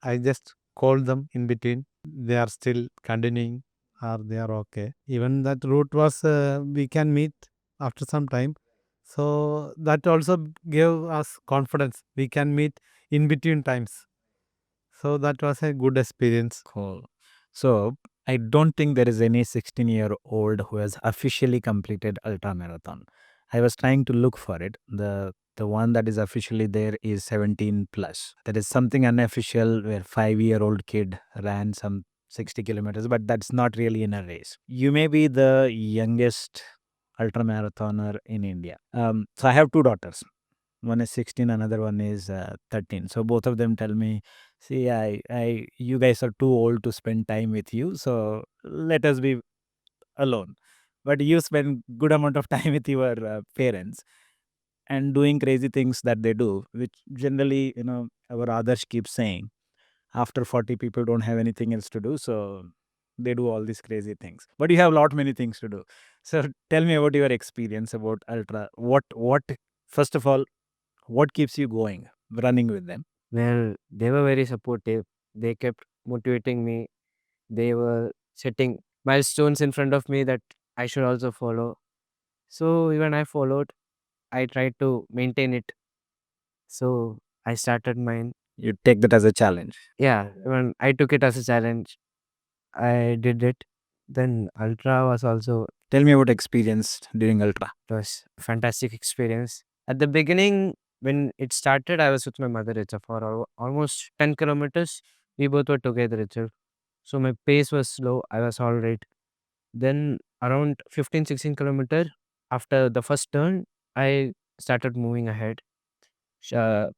I just call them in between. They are still continuing or they are okay. Even that route was we can meet after some time. So that also gave us confidence. We can meet in between times. So that was a good experience. Cool. So I don't think there is any 16-year-old who has officially completed ultra marathon. I was trying to look for it. The one that is officially there is 17 plus. There is something unofficial where 5-year-old kid ran some 60 kilometers, but that's not really in a race. You may be the youngest ultra marathoner in India. So I have two daughters. One is 16, another one is 13. So both of them tell me, see, you guys are too old to spend time with you, so let us be alone. But you spend good amount of time with your parents and doing crazy things that they do, which generally, our others keep saying. After 40, people don't have anything else to do, so they do all these crazy things. But you have lot many things to do. So tell me about your experience about ultra. What first of all, what keeps you going, running with them? well, they were very supportive. They kept motivating me. They were setting milestones in front of me that I should also follow. So even I followed. I tried to maintain it. So I started mine. You take that as a challenge. Yeah, when I took it as a challenge, I did it. Then Ultra was also, Tell me about experience during ultra. it was a fantastic experience. At the beginning, when it started, I was with my mother itself for almost 10 kilometers. We both were together itself. So my pace was slow. I was all right. Then around 15, 16 kilometer after the first turn, I started moving ahead. Well,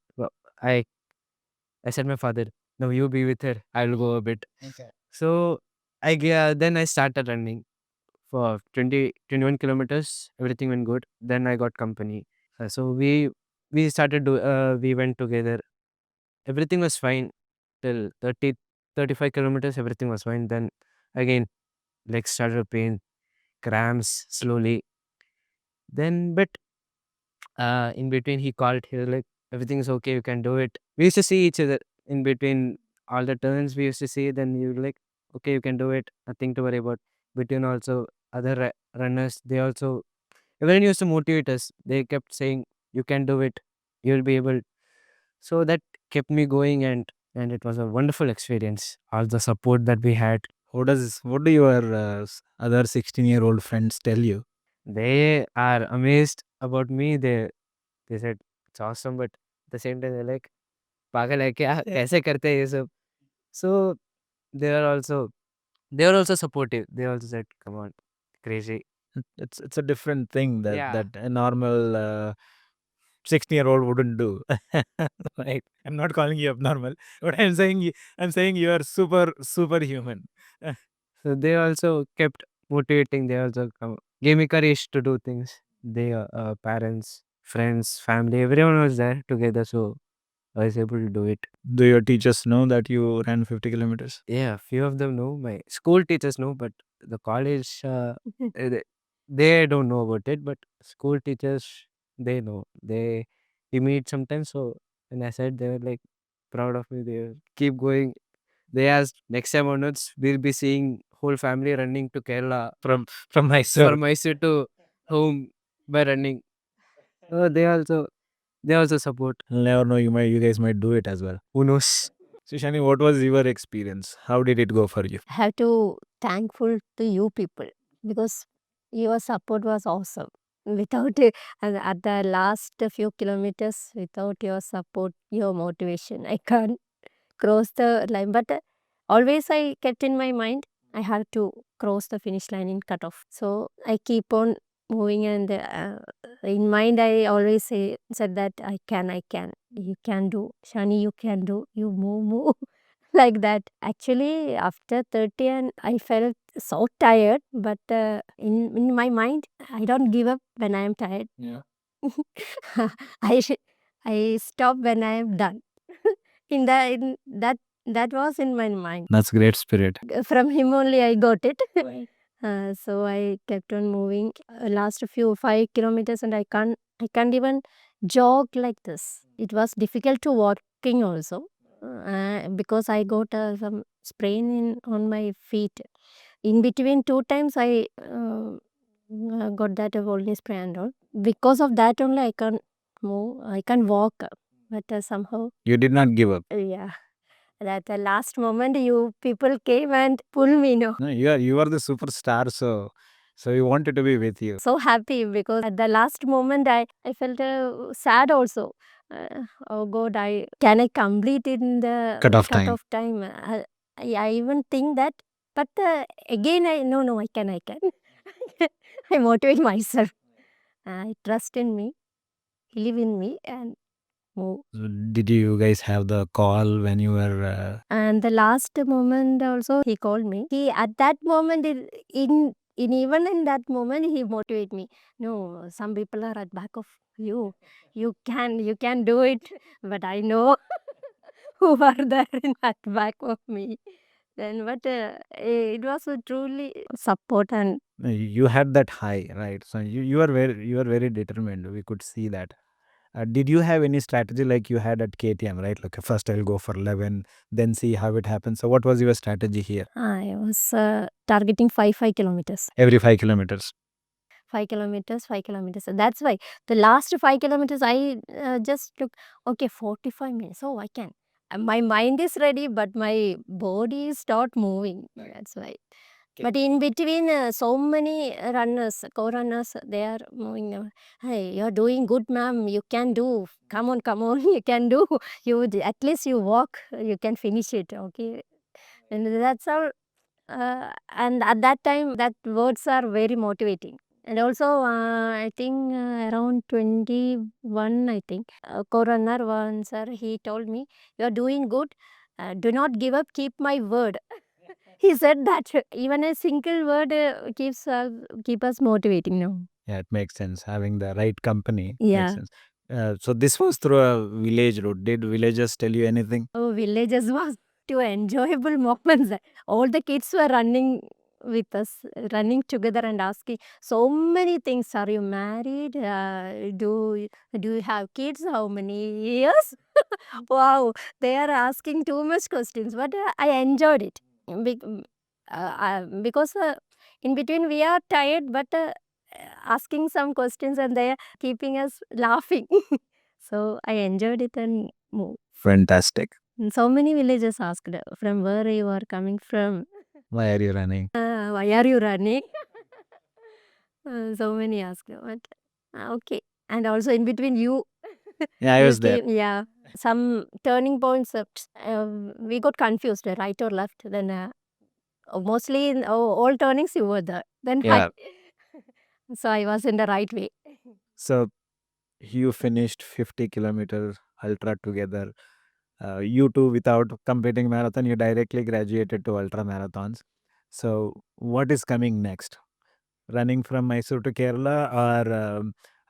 I I said my father, no, you be with her. I'll go a bit. Okay. So then I started running for 21 kilometers. Everything went good. Then I got company. So we went together. Everything was fine till 35 kilometers. Everything was fine. Then again, legs started pain, cramps slowly. Then, but in between he called. He was like, everything's okay. You can do it. We used to see each other in between all the turns. We used to see. Then you were like, okay, you can do it. Nothing to worry about. Between also other runners, they also everyone used to motivate us. They kept saying, you can do it. You'll be able. So that kept me going, and it was a wonderful experience. All the support that we had. What do your other 16-year-old friends tell you? They are amazed about me. They said it's awesome, but at the same time they're like, पागल है क्या? ऐसे करते हैं ये सब. So they are also supportive. They also said, come on, crazy. It's a different thing that Yeah. that a normal 16-year-old wouldn't do. Right? I'm not calling you abnormal, but I'm saying you are superhuman. So they also kept motivating. They also gave me courage to do things. They parents, friends, family, everyone was there together. So I was able to do it. Do your teachers know that you ran 50 kilometers? Yeah, few of them know. My school teachers know, but the college, they don't know about it. But school teachers, they know. We meet sometimes. So when I said, they were like proud of me. They were, keep going. They asked next time onwards, we'll be seeing whole family running to Kerala From Mysore. from Mysore to home by running. They also support. You'll never know. You guys might do it as well. Who knows? So Shani, what was your experience? How did it go for you? I have to thankful to you people because your support was awesome. Without it, and at the last few kilometers, without your support, your motivation, I can't cross the line. But always I kept in my mind, I have to cross the finish line in cutoff. So I keep on moving, and in mind I always said that I can, you can do, Shani, you can do, you move. Like that. Actually, after 30, and I felt so tired, but in my mind, I don't give up when I am tired. Yeah. I I stop when I am done. in that was in my mind. That's great spirit. From him only I got it. So I kept on moving. Last few 5 kilometers, and I can't even jog like this. It was difficult to walking also because I got some sprain on my feet. In between 2 times I got that only sprain and all. Because of that only I can't move. I can't walk. But somehow, You did not give up. yeah. At the last moment, you people came and pulled me. No, No, you are the superstar, so we wanted to be with you. so happy because at the last moment I felt sad also. Oh God, can I complete in the Cutoff time. cutoff time? I even think that, but again no, I can. I motivate myself. I trust in me, believe in me, and move. So did you guys have the call when you were? And the last moment also he called me. He at that moment in even in that moment he motivated me. No, some people are at back of you. You can do it. But I know who are there in at back of me. Then but it was a truly support and You had that high, right? So you are very determined. We could see that. Did you have any strategy like you had at KTM, right? Like first I'll go for 11, then see how it happens. So what was your strategy here? I was targeting 5 kilometers. Every 5 kilometers. 5 kilometers, 5 kilometers. That's why the last 5 kilometers I just took, okay, 45 minutes. Oh, I can. My mind is ready, but my body is not moving. That's why. But in between, so many runners, co-runners, they are moving. Hey, you're doing good, ma'am. You can do. Come on, you can do. At least you walk. You can finish it. Okay, and that's all. And at that time, that words are very motivating. And also, I think around 21, I think, co-runner one sir, he told me, you are doing good. Do not give up. Keep my word. He said that even a single word keep us motivating now. Yeah, it makes sense. Having the right company Yeah. makes sense. So this was through a village road. Did villagers tell you anything? Oh, villages was too enjoyable moments. All the kids were running with us, running together and asking so many things. Are you married? Do you have kids? How many years? Wow, they are asking too much questions, but I enjoyed it. Because in between we are tired, but asking some questions and they are keeping us laughing. So I enjoyed it and moved. Fantastic. And so many villagers asked from where you are coming from. Why are you running? Why are you running? So many asked, but okay. And also in between you, Yeah, I you was there. came, yeah. Some turning points, we got confused, right or left. Then mostly in all turnings you were there. Then Yeah. so I was in the right way. So you finished 50-kilometer ultra together. You two, without competing marathon, you directly graduated to ultra marathons. So what is coming next? Running from Mysore to Kerala,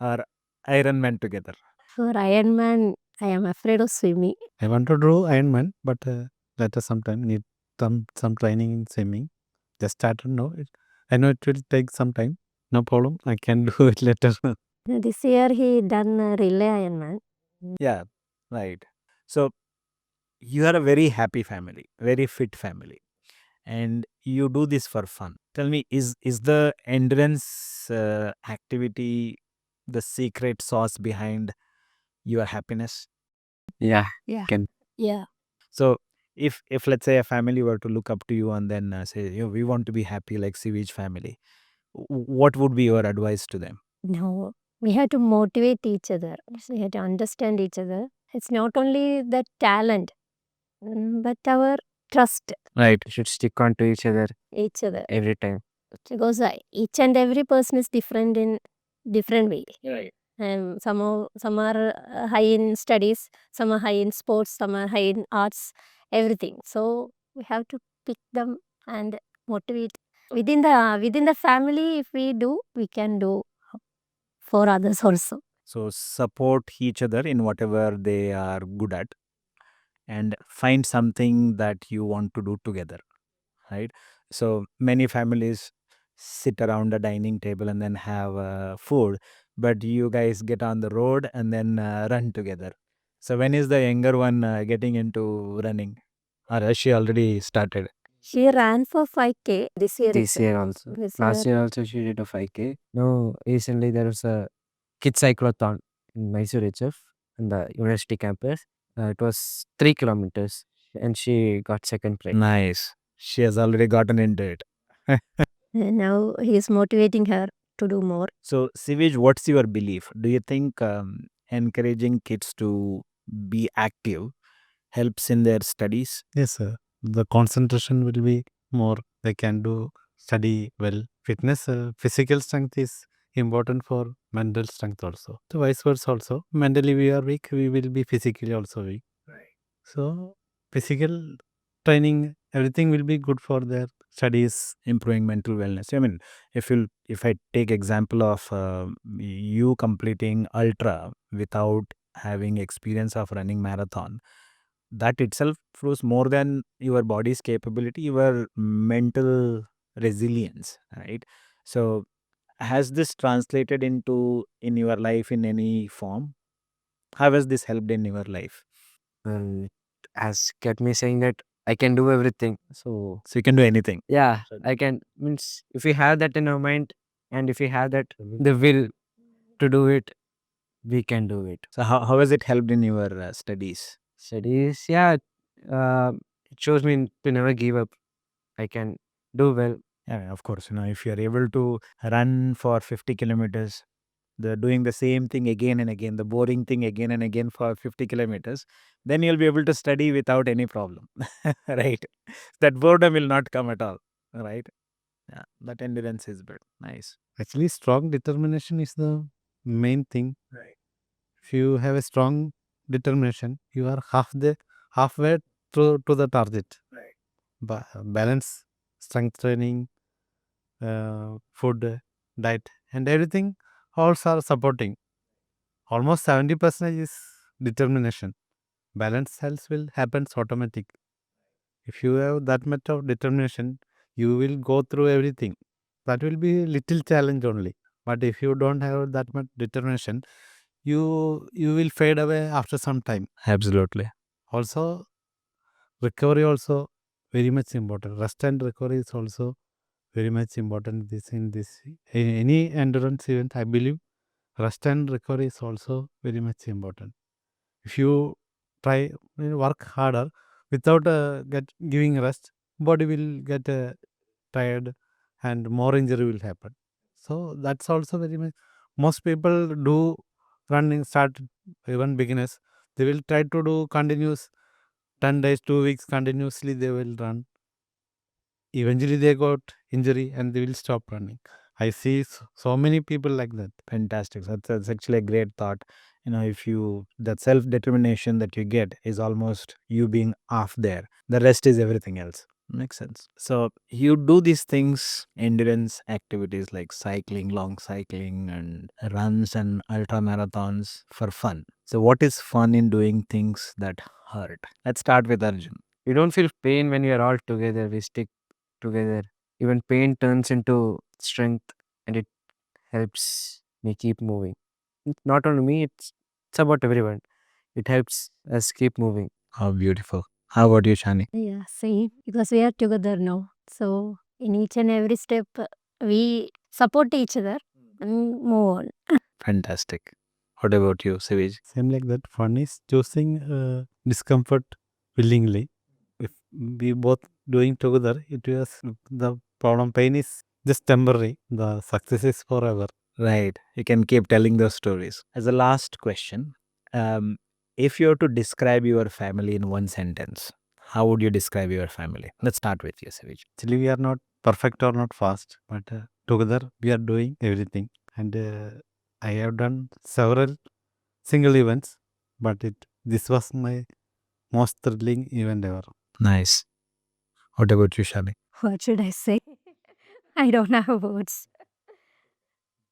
or Ironman together? For Ironman, I am afraid of swimming. I want to do Ironman, but later sometime need some training in swimming. Just started now. I know it will take some time. No problem. I can do it later. This year he done relay Ironman. Yeah, right. So you are a very happy family, very fit family, and you do this for fun. Tell me, is the endurance activity the secret sauce behind your happiness? Yeah, Yeah. can. Yeah. So if let's say a family were to look up to you and then say, we want to be happy like Siveej family, what would be your advice to them? No, we have to motivate each other. So we have to understand each other. It's not only the talent, but our trust Right. We should stick on to each other each other. every time. Because each and every person is different in different way. Right. And some are high in studies, some are high in sports, some are high in arts, everything. So we have to pick them and motivate within the family. If we do, we can do for others also. So support each other in whatever they are good at and find something that you want to do together, right? So many families sit around a dining table and then have food, but you guys get on the road and then run together. So when is the younger one getting into running, or has she already started? She ran for 5K this year This itself. year also. This Last year. year also she did a 5K. No, recently there was a kids cyclothon in Mysore itself in the university campus. It was 3 kilometers and she got second place. Nice. She has already gotten into it. Now he is motivating her to do more. So, Siveej, what's your belief? Do you think encouraging kids to be active helps in their studies? Yes, sir. The concentration will be more. They can do study well. Fitness, physical strength is important for mental strength also. So vice versa also. Mentally we are weak, we will be physically also weak. Right. So physical training, everything will be good for their studies. Improving mental wellness. I mean, if I take example of you completing ultra without having experience of running marathon, that itself proves more than your body's capability, your mental resilience, right? So has this translated into in your life in any form? How has this helped in your life? And has kept me saying that I can do everything. So So you can do anything. yeah, So- I can means if we have that in our mind and if we have that the will to do it, we can do it. So how has it helped in your studies? Studies, yeah, it shows me to never give up. I can do well. Yeah, of course. If you're able to run for 50 kilometers, doing the same thing again and again, the boring thing again and again for 50 kilometers, then you'll be able to study without any problem, right? That boredom will not come at all, right? Yeah, that endurance is good. Nice. Actually, strong determination is the main thing. Right. If you have a strong determination, you are halfway to the target. Right. Balance, strength training, food, diet, and everything also are supporting. Almost 70% is determination. Balance health will happen automatic. If you have that much of determination, you will go through everything. That will be little challenge only. But if you don't have that much determination, you will fade away after some time. Absolutely. Also, recovery also very much important. Rest and recovery is also very much important. In any endurance event, I believe rest and recovery is also very much important. If you work harder without giving rest, body will get tired and more injury will happen. So that's also very much. Most people do running start, even beginners. They will try to do continuous 10 days, 2 weeks continuously. They will run. Eventually, they got injury and they will stop running. I see so many people like that. Fantastic. That's actually a great thought. If you, that self determination that you get is almost you being off there. The rest is everything else. Makes sense. So you do these things, endurance activities like cycling, long cycling, and runs and ultra marathons for fun. So what is fun in doing things that hurt? Let's start with Arjun. We don't feel pain when we are all together. We stick together. Even pain turns into strength, and it helps me keep moving. Not only me, it's about everyone. It helps us keep moving. How beautiful. How about you, Shani? Yeah, same. Because we are together now. So in each and every step, we support each other and move on. Fantastic. What about you, Siveej? Same like that. Fun is choosing discomfort willingly. If we both doing together, it was the problem. Pain is just temporary. The success is forever. Right. You can keep telling those stories. As a last question, if you were to describe your family in one sentence, how would you describe your family? Let's start with you, Siveej. Actually, we are not perfect or not fast, but together we are doing everything. And I have done several single events, but this was my most thrilling event ever. Nice. What about you, Shani? What should I say? I don't have words.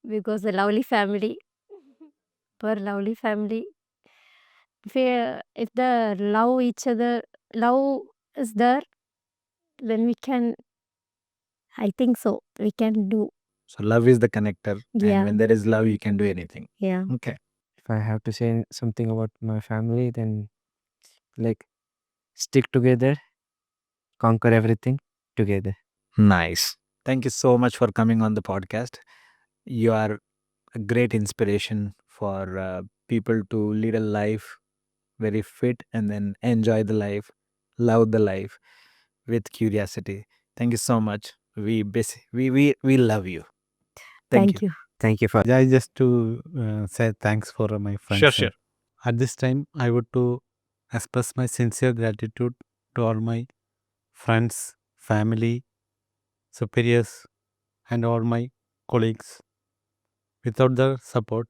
Because a lovely family, for lovely family, if the love is there, then we can, I think so, we can do. So love is the connector, and Yeah. when there is love, you can do anything. Yeah. Okay. If I have to say something about my family, then like stick together, conquer everything together. Nice. Thank you so much for coming on the podcast. You are a great inspiration for people to lead a life very fit and then enjoy the life, love the life with curiosity. Thank you so much. We love you. Thank you. Thank you. Thank you for I just to say thanks for my friends. Sure. At this time, I would to express my sincere gratitude to all my friends, family, superiors, and all my colleagues. Without their support,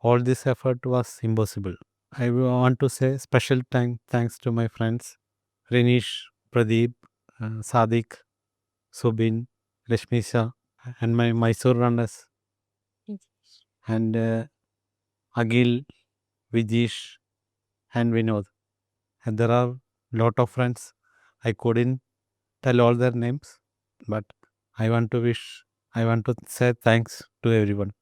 all this effort was impossible. I want to say special thanks to my friends Renish, Pradeep, Sadik, Subin, Rashmisha, and my Mysore runners, and Agil, Vijish, and Vinod. And there are lot of friends. I couldn't tell all their names, but I want to say thanks to everyone.